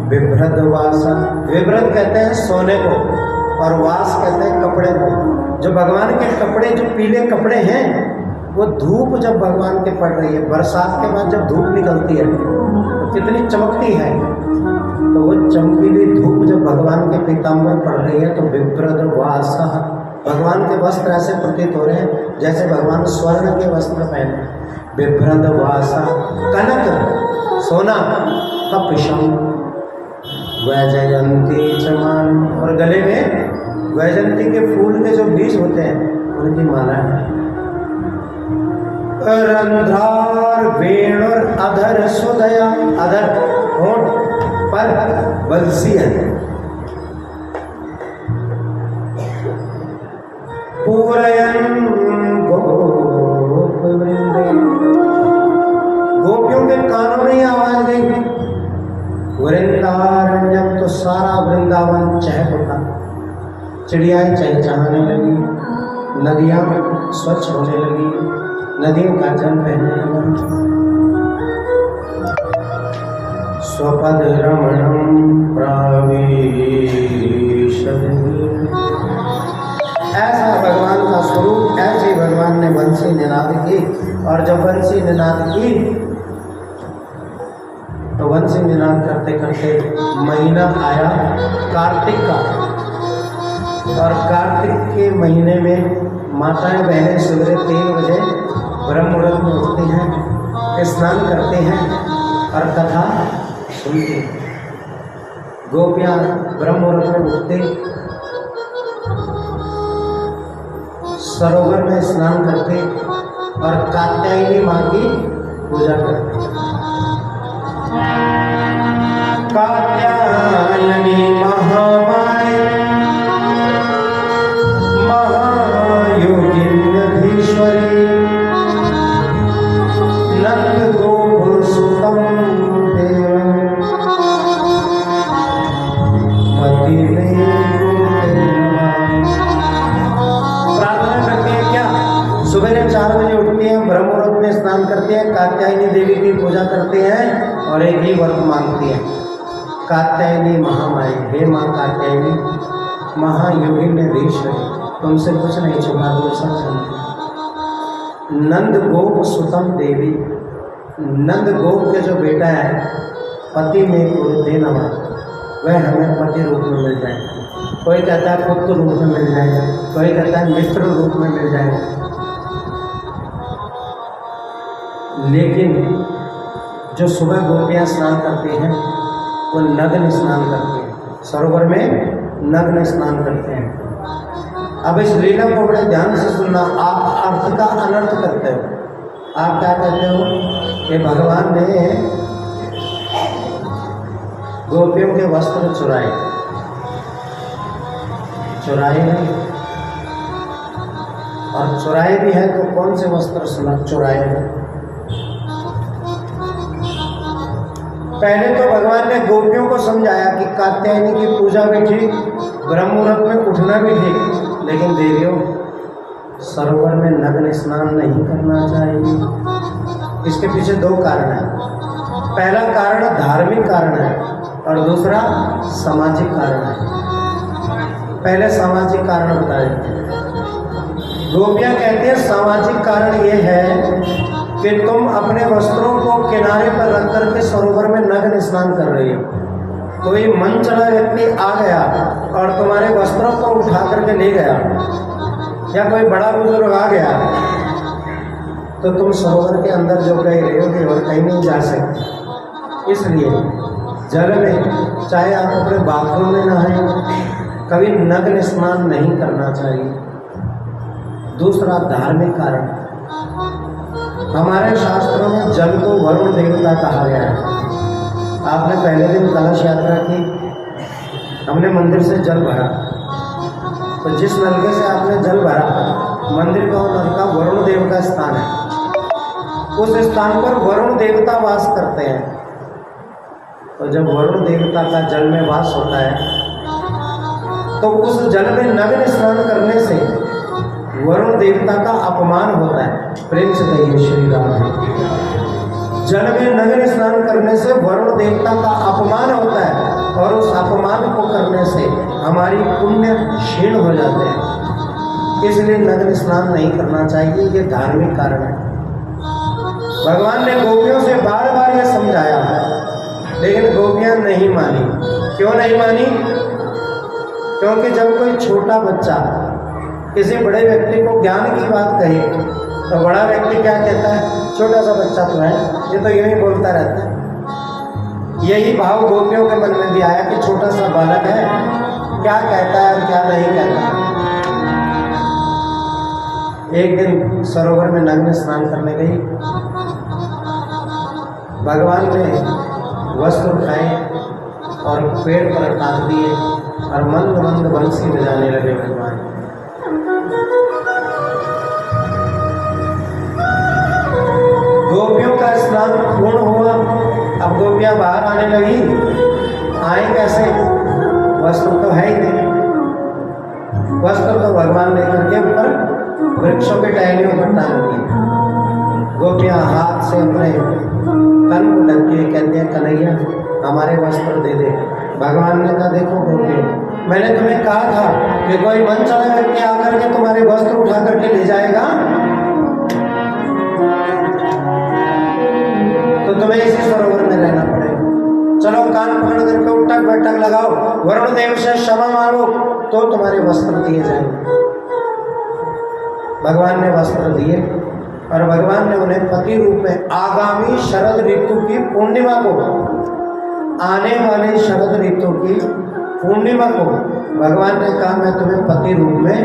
विभ्रद वासा। विभ्रद कहते हैं सोने को और वास कहते हैं कपड़े को। जो भगवान के कपड़े, जो पीले कपड़े हैं, वो धूप जब भगवान के पड़ रही है, बरसात के बाद जब धूप निकलती है तो कितनी चमकती है, तो वो चमकीली धूप जब भगवान के पीताम्बर पड़ रही है तो विभ्रद वासा। भगवान के वस्त्र ऐसे प्रतीत हो रहे हैं जैसे भगवान स्वर्ण के वस्त्र पहने। विभ्रद वासा कनक सोना कपिशम वैजयंती चमान। और गले में वैजयंती के फूल के जो बीज होते हैं उनकी माला है। रंध्रार वेणुर अधर सुदया। अधर होंठ पर बंसी है। पूरयन गोप वृंदे। गोपियों के कानों में आवाज गई। वृंदारण्यम, तो सारा वृंदावन चहक उठा। चिड़ियाएं चहचहाने लगी, नदियां स्वच्छ होने लगी, नदियों का जल बहने लगा। स्वपद रमणम प्रावेश। ऐसा भगवान का स्वरूप, ऐसे भगवान ने बंसी निनाद की। और जब बंसी निनाद की तो बंसी निनाद करते करते महीना आया कार्तिक का। और कार्तिक के महीने में माताएं बहनें सुबह 3 बजे ब्रह्म मुहूर्त में उठती हैं, स्नान करते हैं और कथा सुनती हैं। गोपियाँ ब्रह्म मुहूर्त में उठते सरोवर में स्नान करते और कात्यायनी माँ की पूजा करते। कात्यायनी महामाय महायोगिन्यधीश्वरी नंद गोकुल सुतम देवं पति सुबह 4 बजे उठते हैं, ब्रह्म मुहूर्त में स्नान करते हैं, कात्यायनी देवी की पूजा करते हैं और एक ही व्रत मांगती है। कात्यायनी महामाई, हे माँ कात्यायनी महायोगिन्यधीश्वरी, तुमसे कुछ नहीं छुपा, तुम सब जानते। नंद गोप सुतम देवी। नंद गोप के जो बेटा है पति में गुरु देना, वह हमें पति रूप में मिल जाए। कोई कहता है पुत्र रूप में मिल जाएगा, कोई कहता है मित्र रूप में मिल जाएगा। लेकिन जो सुबह गोपियाँ स्नान करती हैं वो नग्न स्नान करती हैं, सरोवर में नग्न स्नान करते हैं। अब इस लीला को बड़े ध्यान से सुनना। आप अर्थ का अनर्थ करते हो। आप क्या कहते हो कि भगवान ने गोपियों के वस्त्र चुराए। चुराए नहीं, और चुराए भी है तो कौन से वस्त्र चुराए हैं? पहले तो भगवान ने गोपियों को समझाया कि कात्यायनी की पूजा भी ठीक, ब्रह्म मुहूर्त में उठना भी ठीक, लेकिन देवियों सरोवर में नग्न स्नान नहीं करना चाहिए। इसके पीछे 2 कारण हैं। पहला कारण धार्मिक कारण है और दूसरा सामाजिक कारण है। पहले सामाजिक कारण बताएं। गोपियाँ कहती हैं सामाजिक कारण ये है कि तुम अपने वस्त्रों को किनारे पर रख करके सरोवर में नग्न स्नान कर रही हो। कोई मन चला व्यक्ति आ गया और तुम्हारे वस्त्रों को उठा करके ले गया, या कोई बड़ा बुजुर्ग आ गया, तो तुम सरोवर के अंदर जो कहीं रहोगे और कहीं नहीं जा सकते। इसलिए जल में चाहे आप अपने बाथरूम में नहाएं, कभी नग्न स्नान नहीं करना चाहिए। दूसरा धार्मिक कारण, हमारे शास्त्रों में जल को वरुण देवता कहा गया है। आपने पहले दिन कलश यात्रा की, हमने मंदिर से जल भरा, तो जिस नलके से आपने जल भरा, मंदिर का नल का वरुण देव का स्थान है, उस स्थान पर वरुण देवता वास करते हैं। तो जब वरुण देवता का जल में वास होता है तो उस जल में नग्न स्नान करने से वरुण देवता का अपमान होता है। प्रेम से कहिए श्री राम। जल में नग्न स्नान करने से वरुण देवता का अपमान होता है और उस अपमान को करने से हमारी पुण्य क्षीण हो जाते हैं। इसलिए नग्न स्नान नहीं करना चाहिए, ये धार्मिक कारण है। भगवान ने गोपियों से बार बार यह समझाया है, लेकिन गोपियां नहीं मानी। क्यों नहीं मानी? क्योंकि जब कोई छोटा बच्चा किसी बड़े व्यक्ति को ज्ञान की बात कहे तो बड़ा व्यक्ति क्या कहता है, छोटा सा बच्चा तो है, ये तो यूं ही बोलता रहता है। यही भाव गोपियों के मन में भी आया कि छोटा सा बालक है, क्या कहता है और क्या नहीं कहता। एक दिन सरोवर में नग्न स्नान करने गई, भगवान ने वस्त्र उठाए और पेड़ पर टांग दिए और मंद मंद बंसी बजाने लगे भगवान। गोपियों का स्नान पूर्ण हुआ। अब गोपियां बाहर आने लगी, आए कैसे? वस्त्र तो है ही नहीं। वस्त्र तो भगवान लेकर के ऊपर वृक्षों के टहनियों पर टांग दिए। गोपियां हाथ से अपने तन को ढक के कहते हैं, कन्हैया हमारे वस्त्र दे दे। भगवान ने कहा, देखो गोपियों, मैंने तुम्हें कहा था कि कोई मन चला व्यक्ति आकर के तुम्हारे वस्त्र उठा करके ले जाएगा तो तुम्हें इसी सरोवर में रहना पड़ेगा। चलो कान पकड़ करके उठक बैठक लगाओ, वरुण देव से क्षमा मांगो तो तुम्हारे वस्त्र दिए जाएंगे। भगवान ने वस्त्र दिए और भगवान ने उन्हें पति रूप में आगामी शरद ऋतु की पूर्णिमा को, आने वाले शरद ऋतु की पूर्णिमा को भगवान ने कहा, मैं तुम्हें पति रूप में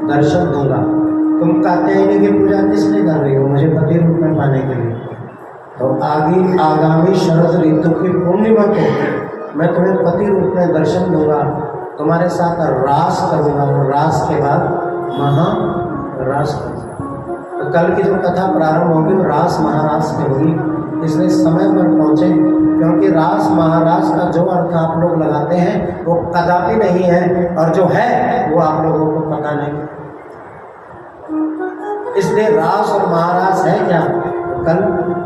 दर्शन दूंगा। तुम कात्यायनी की पूजा किस लिए कर रही हो? मुझे पति रूप में पाने के लिए। तो आगामी शरद ऋतु की पूर्णिमा को मैं तुम्हें पति रूप में दर्शन दूंगा, तुम्हारे साथ रास करूंगा और रास के बाद महारास करूंगा। तो कल की जो कथा प्रारंभ होगी वो रास महारास की होगी, इसलिए समय पर पहुँचे, क्योंकि रास महारास का जो अर्थ आप लोग लगाते हैं वो कदापि नहीं है और जो है वो आप लोगों को पता नहीं। इसलिए रास और महारास है क्या, कल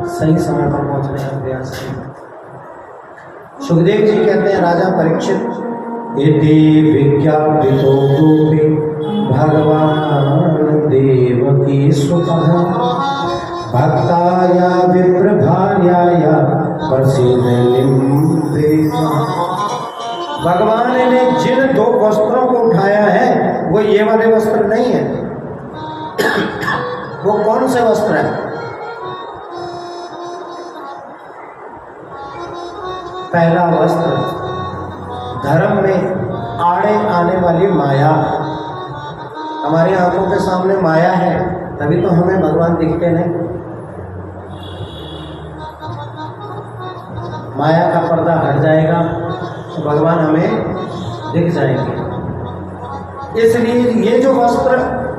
सही समय पर पहुंचने का प्रयास करें। सुखदेव जी कहते हैं, राजा परीक्षित, इति विज्ञापितो गोपी भगवान देवकी सुतः भक्ताया विप्रभार्याया भगवान ने जिन दो वस्त्रों को उठाया है वो ये वाले वस्त्र नहीं है। वो कौन से वस्त्र है? पहला वस्त्र धर्म में आड़े आने वाली माया। हमारी आंखों के सामने माया है, तभी तो हमें भगवान दिखते नहीं। माया का पर्दा हट जाएगा तो भगवान हमें दिख जाएंगे। इसलिए ये जो वस्त्र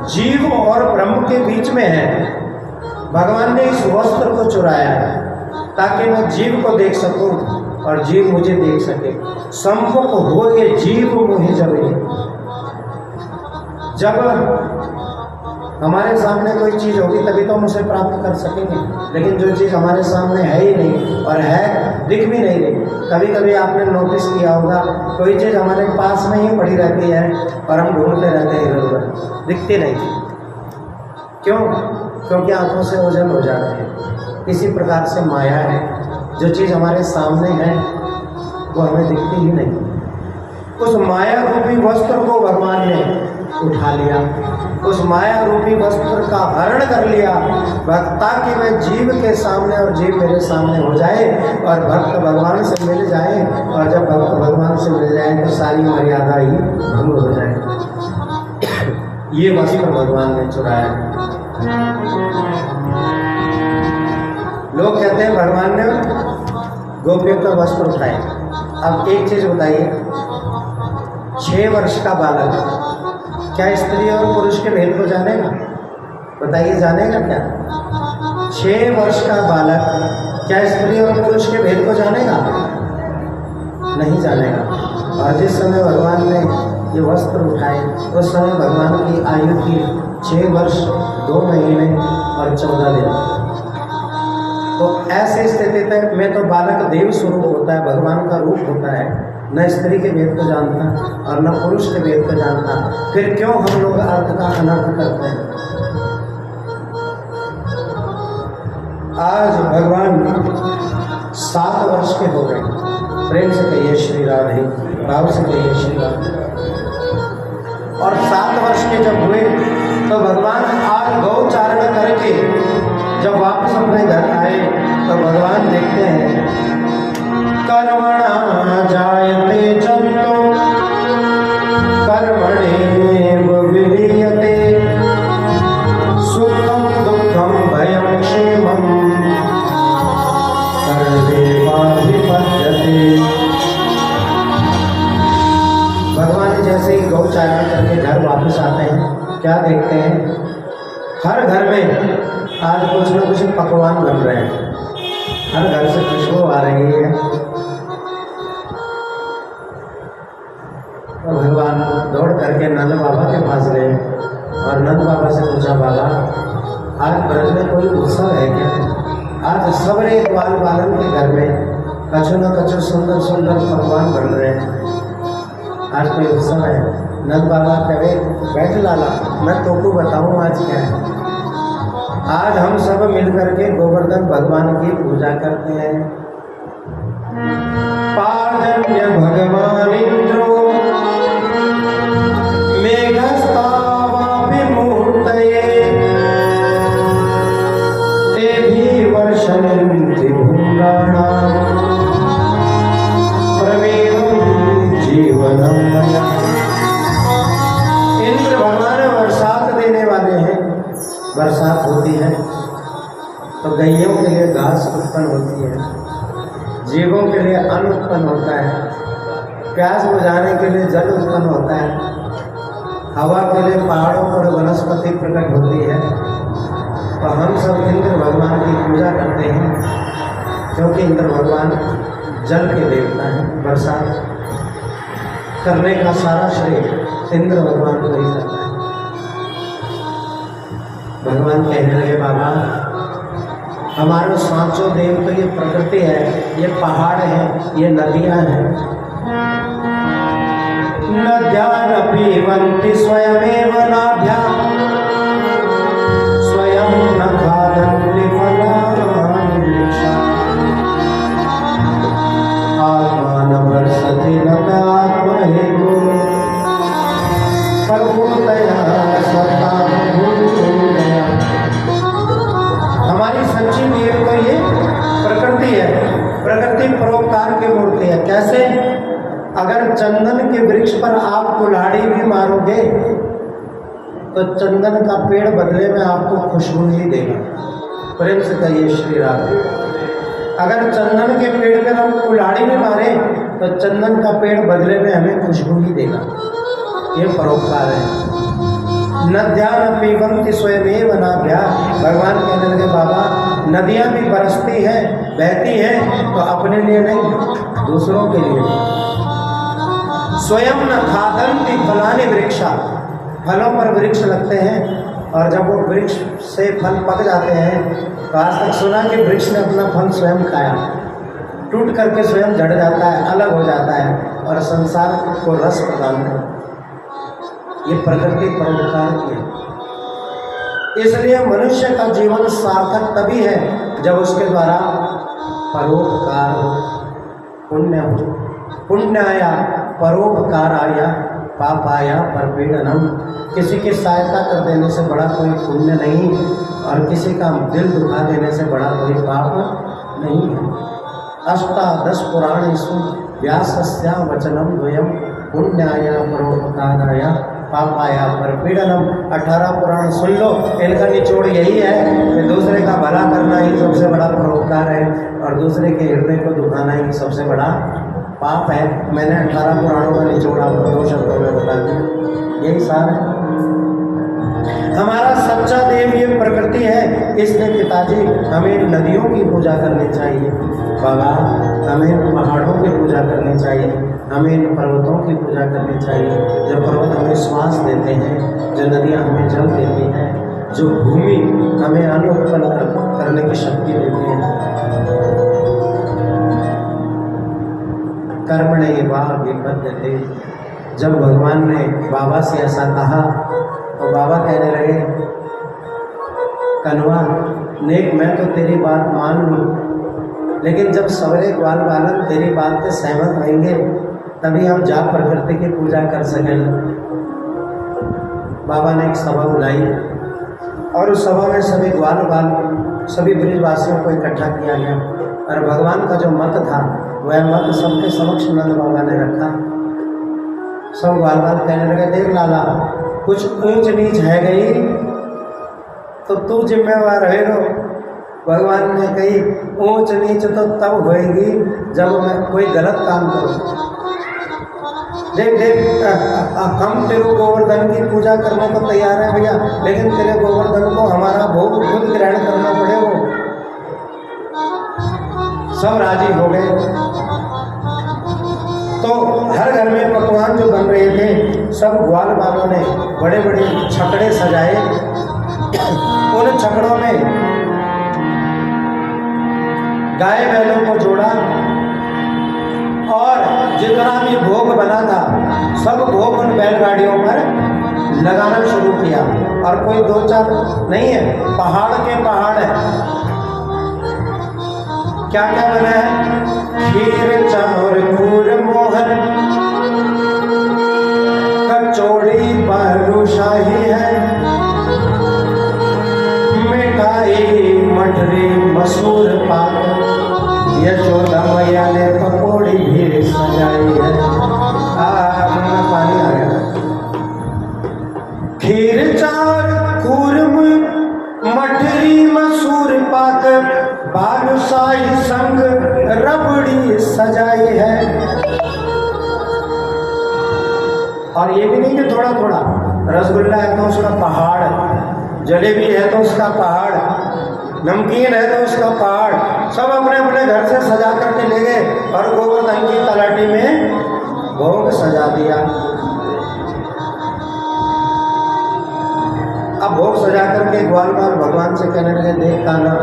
जीव और ब्रह्म के बीच में है, भगवान ने इस वस्त्र को चुराया है ताकि मैं जीव को देख सकूं और जीव मुझे देख सके। संमुख हो ये जीव मोहि जबे। जब हमारे सामने कोई चीज़ होगी तभी तो हम उसे प्राप्त कर सकेंगे, लेकिन जो चीज़ हमारे सामने है ही नहीं और है दिख भी नहीं रही। कभी कभी आपने नोटिस किया होगा, कोई चीज़ हमारे पास में ही पड़ी रहती है और हम ढूंढते रहते हैं इधर उधर, दिखती नहीं। क्यों? क्योंकि आंखों से ओझल हो जाते हैं। इसी प्रकार से माया है, जो चीज़ हमारे सामने है वो हमें दिखती ही नहीं। उस माया रूपी वस्त्र को भगवान ने उठा लिया, उस माया रूपी वस्त्र का हरण कर लिया ताकि मैं जीव के सामने और जीव मेरे सामने हो जाए और भक्त भगवान से मिल जाए, और जब भक्त भगवान से मिल जाए तो सारी मर्यादा ही भंग हो जाए। ये वस्त्र भगवान ने चुराया। लोग कहते हैं भगवान ने गोपियों का वस्त्र उठाया। अब एक चीज़ बताइए, 6 वर्ष का बालक क्या स्त्री और पुरुष के भेद को जानेगा? बताइए, जानेगा क्या? 6 वर्ष का बालक क्या स्त्री और पुरुष के भेद को जानेगा? नहीं जानेगा। और जिस समय भगवान ने ये वस्त्र उठाए उस समय भगवान की आयु थी 6 वर्ष 2 महीने और 14 दिन। तो ऐसी स्थिति में तो बालक देव स्वरूप होता है, भगवान का रूप होता है, न स्त्री के भेद को जानता और न पुरुष के भेद को जानता। फिर क्यों हम लोग अर्थ का अनर्थ करते हैं? आज भगवान 7 वर्ष के हो गए। प्रेम से कहिए श्री राधे, भाव से कहिए श्री राधे। और 7 वर्ष के जब हुए तो भगवान आज गौचारण करके जब वापस अपने घर आए तो भगवान देखते हैं कर्मणा जायते जंतो कर्मणेव विलीयते सुखम दुखम भयं क्षेमं कर्मेवाभिपद्यते। भगवान जैसे ही गौचारण करके घर वापस आते हैं, क्या देखते हैं? हर घर में आज कुछ न कुछ पकवान बन रहे हैं, हर घर से खुशबू आ रही है। तो भगवान दौड़ करके नंद बाबा के पास गए और नंद बाबा से पूछा, बाबा आज ब्रज में कोई उत्सव है क्या? आज सबरे ग्वाल बालन के घर में कछु न कछु सुंदर सुंदर पकवान बन रहे हैं, आज कोई उत्सव है? नंद बाबा कहे, बैठ लाला, मैं तुमको बताऊँ आज क्या है। आज हम सब मिलकर के गोवर्धन भगवान की पूजा करते हैं। पार्जन्य भगवान इंद्रो मेघस्तावापि मूर्तये तेभि वर्षन्ति भूम्राणां प्रमेयं जीवनं मया। इंद्र भगवान बरसात देने वाले हैं। बरसात होती है तो गैयों के लिए घास उत्पन्न होती है, जीवों के लिए अन्न उत्पन्न होता है, प्यास बुझाने के लिए जल उत्पन्न होता है, हवा के लिए पहाड़ों पर वनस्पति प्रकट होती है। तो हम सब इंद्र भगवान की पूजा करते हैं क्योंकि इंद्र भगवान जल के देवता हैं। बरसात करने का सारा श्रेय इंद्र भगवान को ही करता है। भगवान कहने लगे, बाबा हमारे सांचो देव तो ये प्रकृति है, ये पहाड़ है, ये नदियां हैं। नद्यां पीबन्ति स्वयमेव नाभ्यां स्वयं न खादन्ति फलानि वृक्षाः आत्मा न वर्षति न आत्महेतु प्रभुतया सता। हमारी सच्ची देव तो ये प्रकृति है, प्रकृति परोपकार की मूर्ति है। कैसे? अगर चंदन के वृक्ष पर आप कुल्हाड़ी भी मारोगे तो चंदन का पेड़ बदले में आपको खुशबू ही देगा। प्रेम से कहिए श्री राधे। अगर चंदन के पेड़ पर हम कुल्हाड़ी भी मारे तो चंदन का पेड़ बदले में हमें खुशबू ही देगा। ये परोपकार है। नद्यां पीबन्ति स्वयमेव नाभ्यां। भगवान कहने लगे, बाबा नदियां भी बरसती हैं, बहती हैं तो अपने लिए नहीं, दूसरों के लिए। स्वयं न खादन्ति फलानि वृक्षा। फलों पर वृक्ष लगते हैं और जब वो वृक्ष से फल पक जाते हैं तो आज तक सुना कि वृक्ष ने अपना फल स्वयं खाया, टूट करके स्वयं झड़ जाता है, अलग हो जाता है और संसार को रस प्रदान करता है। ये प्रकृति परोपकार की है। इसलिए मनुष्य का जीवन सार्थक तभी है जब उसके द्वारा परोपकार हो, पुण्य हो। पुण्याया परोपकाराया पापाया परपीडनम। किसी की सहायता कर देने से बड़ा कोई पुण्य नहीं और किसी का दिल दुखा देने से बड़ा कोई पाप नहीं है। अष्टादश पुराणेषु व्यासस्य वचनम द्वयम पुण्याय परोपकाराय पापाया परपीडनम। 18 पुराण सुन लो, इनका निचोड़ यही है कि दूसरे का भला करना ही सबसे बड़ा परोपकार है और दूसरे के हृदय को दुखाना ही सबसे बड़ा पाप है। मैंने 18 पुराणों का निचोड़ आपको 2 शब्दों में बता दिया, यही सार है। हमारा सच्चा देव ये प्रकृति है, इसलिए पिताजी हमें नदियों की पूजा करनी चाहिए, बाबा हमें पहाड़ों की पूजा करनी चाहिए, हमें इन पर्वतों की पूजा करनी चाहिए। जो पर्वत हमें श्वास देते हैं, जो नदियाँ हमें जल देती हैं, जो भूमि हमें अन्न उत्पन्न करने की शक्ति देती है। कर्मणे वा विपद्यते। जब भगवान ने बाबा से ऐसा कहा तो बाबा कहने लगे, कन्वा नेक मैं तो तेरी बात मान लूँ, लेकिन जब सवरे ग्वाल बालक तेरी बात से सहमत रहेंगे तभी हम जा प्रकृति की पूजा कर सकेंगे। बाबा ने एक सभा बुलाई और उस सभा में सभी ग्वाल बाल सभी ब्रिजवासियों को इकट्ठा किया गया और भगवान का जो मत था वह मत सबके समक्ष नंद बाबा ने रखा। सब ग्वाल बाल कहने लगे, देख लाला कुछ ऊंच नीच है गई तो तू जिम्मेवार रहेगा। भगवान ने कही ऊंच नीच तो तब होएगी जब मैं कोई गलत काम करूँ। देख देख हम तेरे गोवर्धन की पूजा करने को तैयार है भैया, लेकिन तेरे गोवर्धन को हमारा भोग खुद ग्रहण करना पड़ेगा। सब राजी हो गए। तो हर घर में पकवान जो बन रहे थे सब ग्वाल बालों ने बड़े बड़े छकड़े सजाए। उन छकड़ों में गाय बैलों को जोड़ा और जितना भी भोग बना था सब भोग उन बैलगाड़ियों पर लगाना शुरू किया। और कोई दो चार नहीं है, पहाड़ के पहाड़ है। क्या क्या बना है? खीर चावल खूर मोहन कचौड़ी बालूशाही है, मिठाई मठरी मसूर पाक, यशोदा मैया ने पकौड़ी भी सजाई है। पानी आ गया। खीर चावल खूरम मठरी मसूर पाक, बालूशाही संग रबड़ी सजाई है। और ये भी नहीं कि थोड़ा थोड़ा, रसगुल्ला है तो उसका पहाड़, जलेबी है तो उसका पहाड़, नमकीन है तो उसका पहाड़, सब अपने अपने घर से सजा करके ले गए और गोवर्धन की तलाटी में भोग सजा दिया। अब भोग सजा करके ग्वाल बाल भगवान से कहने लगे, देख कान्हा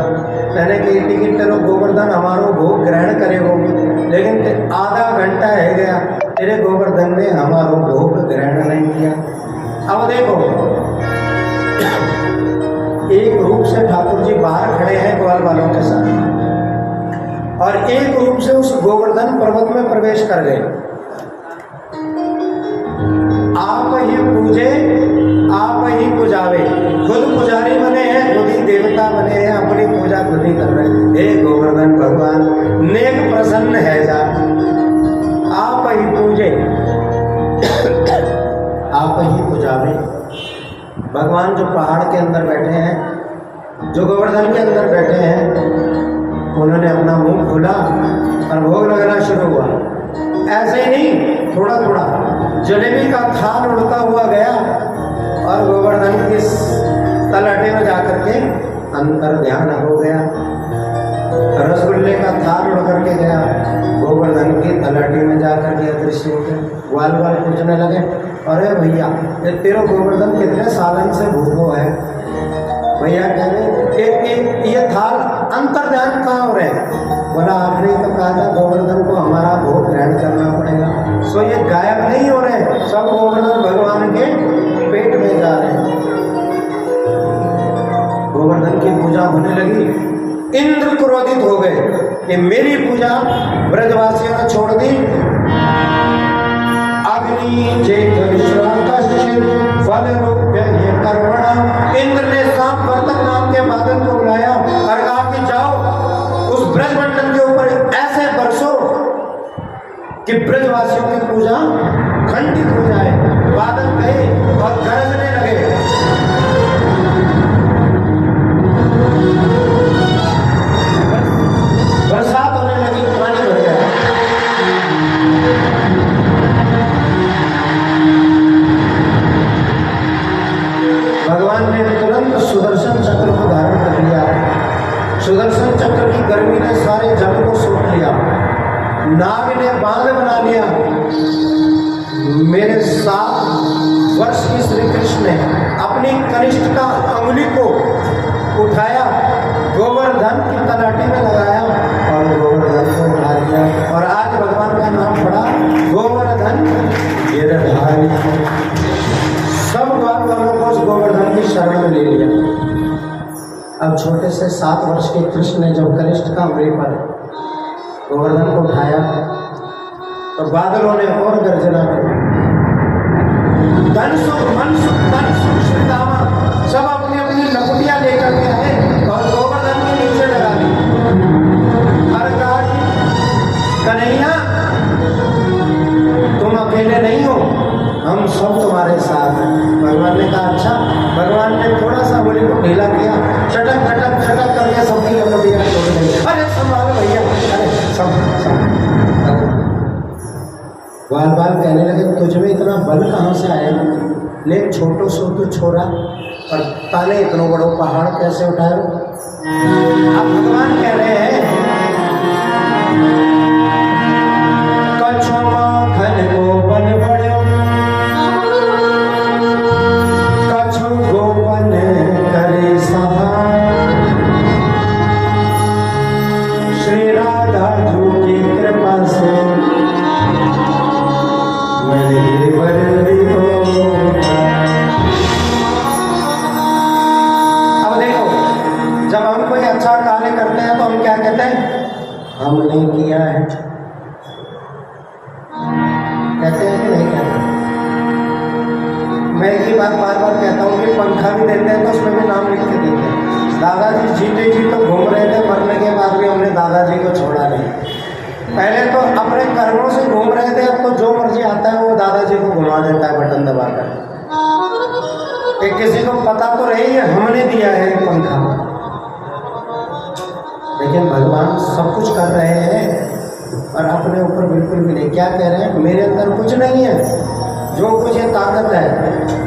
मैंने कही थी कि तेरे गोवर्धन हमारो भोग ग्रहण करेगो, लेकिन आधा घंटा है गया तेरे गोवर्धन ने हमारो भोग ग्रहण नहीं किया। अब देखो एक रूप से ठाकुर जी बाहर खड़े हैं ग्वाल बालों के साथ और एक रूप से उस गोवर्धन पर्वत में प्रवेश कर गए। आप ही पूजे आप ही पुजावे, खुद पुजारी बने हैं, खुद ही देवता बने हैं, अपनी पूजा खुद ही कर रहे हैं। हे गोवर्धन भगवान नेक प्रसन्न है जा, आप ही पूजे आप ही पुजावे। भगवान जो पहाड़ के अंदर बैठे हैं, जो गोवर्धन के अंदर बैठे हैं, उन्होंने अपना मुंह खोला और भोग लगना शुरू हुआ। ऐसे ही नहीं, थोड़ा थोड़ा जलेबी का थाल उड़ता हुआ गया और गोवर्धन की तलहटे में जाकर के अंतर ध्यान हो गया। रसगुल्ले का थाल उड़ करके गया, गोवर्धन की तलहटी में जाकर के अदृश्य हो गया। ग्वाल बाल पूछने लगे, अरे भैया ये तेरा गोवर्धन कितने सालन से भूखो है? भैया कह रहे ये थाल अंतर ध्यान कहाँ हो रहे? बोला आपने तो कहा था गोवर्धन को हमारा भोग ग्रहण करना पड़ेगा। सो ये गायब नहीं हो रहे, सब गोवर्धन भगवान के पेट में जा रहे हैं। गोवर्धन की पूजा होने लगी, इंद्र क्रोधित हो गए कि मेरी पूजा ब्रजवासियों ने छोड़ दी। अग्नि फल रूप कर्मणा, इंद्र ने सांप वर्तक नाम के बादल को बुलाया और कहा कि जाओ उस ब्रजमंडल के ऊपर ऐसे बरसो कि ब्रजवासियों की पूजा खंडित हो जाए। बादल गए और गरजने लगे। बरसात होने लगी, पानी भर गया। भगवान ने तुरंत सुदर्शन चक्र को धारण कर लिया। सुदर्शन चक्र की गर्मी ने सारे जल को सूख लिया। नाग ने बांध बना लिया। मेरे 7 वर्ष की श्री कृष्ण ने अपनी कनिष्ठ का अंगुली को उठाया, गोवर्धन की तलाटी में लगाया और गोवर्धन को उठा लिया। और आज भगवान का नाम पड़ा गोवर्धन गिरधारी। सब वालों को उस गोवर्धन की शरण में ले लिया। अब छोटे से 7 वर्ष के कृष्ण ने जब कनिष्ठ का अंगुली पर गोवर्धन को उठाया तो बादलों ने और गर्जना की। धन सुख मन सुख तन सुख श्रीदामा सब अपनी अपनी लकुटियां लेकर के आए और गोवर्धन के नीचे लगा दी। और कहा कि कन्हैया तुम अकेले नहीं हो, हम सब तुम्हारे साथ हैं। भगवान ने कहा अच्छा। भगवान ने थोड़ा सा अंगुली को ढीला किया, चटक चटक चटक करके सबकी लकुटियां तोड़ दी। अरे संभालो भैया, अरे सब बाल बाल कहने लगे तुझमें इतना बल कहाँ से आया? ले छोटो सो तो छोरा और ताले इतना बड़ो पहाड़ कैसे उठाए? अब भगवान कह रहे हैं कछो माखन गोपन बड़ो, कछो गोपन करे सहाय। श्री राधा जी की कृपा से अब देखो, जब हम कोई अच्छा कार्य करते हैं तो हम क्या कहते हैं? हमने किया है। कहते हैं कि नहीं कहते? मैं एक ही बात बार बार कहता हूँ कि पंखा भी देते हैं तो उसमें भी नाम लिख के देते हैं। दादाजी जीते जी तो घूम रहे थे, मरने के बाद भी हमने दादाजी को छोड़ा नहीं। पहले तो अपने कर्मों से घूम रहे थे, अब तो जो मर्जी आता है वो दादाजी को घुमा देता है बटन दबाकर। कि किसी को पता तो रही है हमने दिया है पंखा, लेकिन भगवान सब कुछ कर रहे हैं और अपने ऊपर बिल्कुल भी नहीं। क्या कह रहे हैं? मेरे अंदर कुछ नहीं है, जो कुछ ये ताकत है।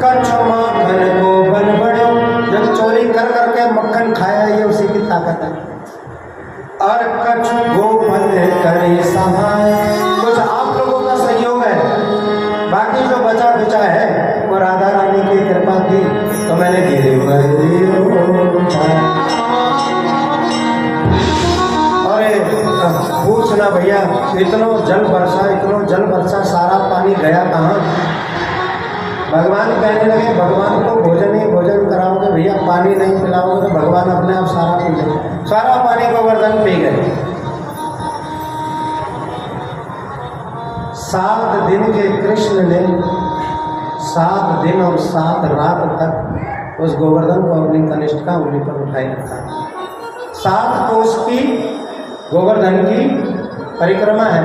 कछो माखन गोपन बड़ो, जो चोरी कर करके मक्खन खाया ये उसी की ताकत है। और कछ गोपन करे सहाय, कुछ आप लोगों का सहयोग है, बाकी जो बचा बचा है वो राधा रानी की कृपा थी तो मैंने गिरवर अरे पूछना भैया, इतनो जल वर्षा सारा पानी गया कहाँ? भगवान कहने लगे भगवान को भोजन ही भोजन कराओगे भैया, पानी नहीं पिलाओगे तो भगवान अपने आप सारा पी लेंगे। सारा पानी गोवर्धन पी गए। 7 दिन के कृष्ण ने 7 दिन और 7 रात तक उस गोवर्धन को अपनी कनिष्ठ का अंगुली पर उठाए रखा। 7 कोस की गोवर्धन की परिक्रमा है।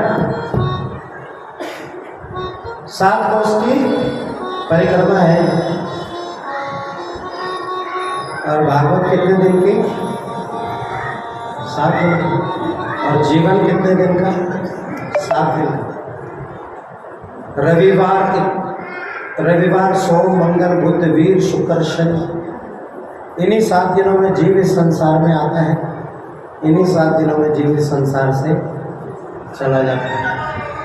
7 कोस की परिक्रमा है। और भागवत कितने दिन की? 7 दिन की। और जीवन कितने दिन का? 7 दिन का। रविवार सोम मंगल बुध वीर शुक्र शनि, इन्हीं 7 दिनों में जीव इस संसार में आता है। इन्हीं 7 दिनों में जीव इस संसार से चला जाता है।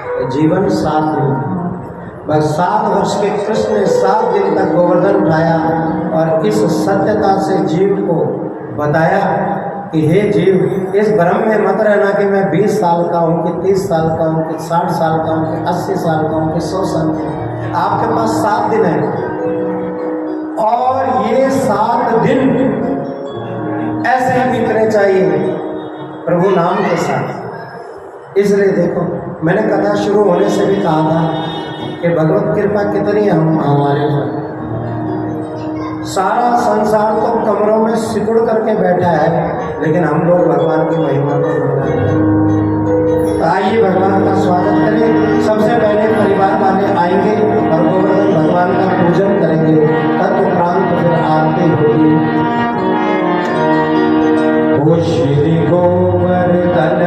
तो जीवन 7 दिन। बस 7 वर्ष के कृष्ण ने 7 दिन तक गोवर्धन उठाया और इस सत्यता से जीव को बताया कि हे जीव, इस भ्रम में मत रहना कि मैं 20 साल का हूँ, कि 30 साल का हूँ, कि 60 साल का हूँ, कि 80 साल का हूँ, कि 100 साल का हूँ। आपके पास 7 दिन है और ये 7 दिन ऐसे ही बीतने चाहिए प्रभु नाम के साथ। इसलिए देखो, मैंने कथा शुरू होने से भी कहा था कि भगवत कृपा कितनी है हमारे ऊपर। सारा संसार तो कमरों में सिकुड़ करके बैठा है, लेकिन हम लोग भगवान की महिमा को सुन। तो आइए भगवान का स्वागत करें। सबसे पहले परिवार वाले आएंगे और गोवर्धन भगवान का पूजन करेंगे, तत्वप्रांत फिर आरती होगी। ओ श्री गोवर्धन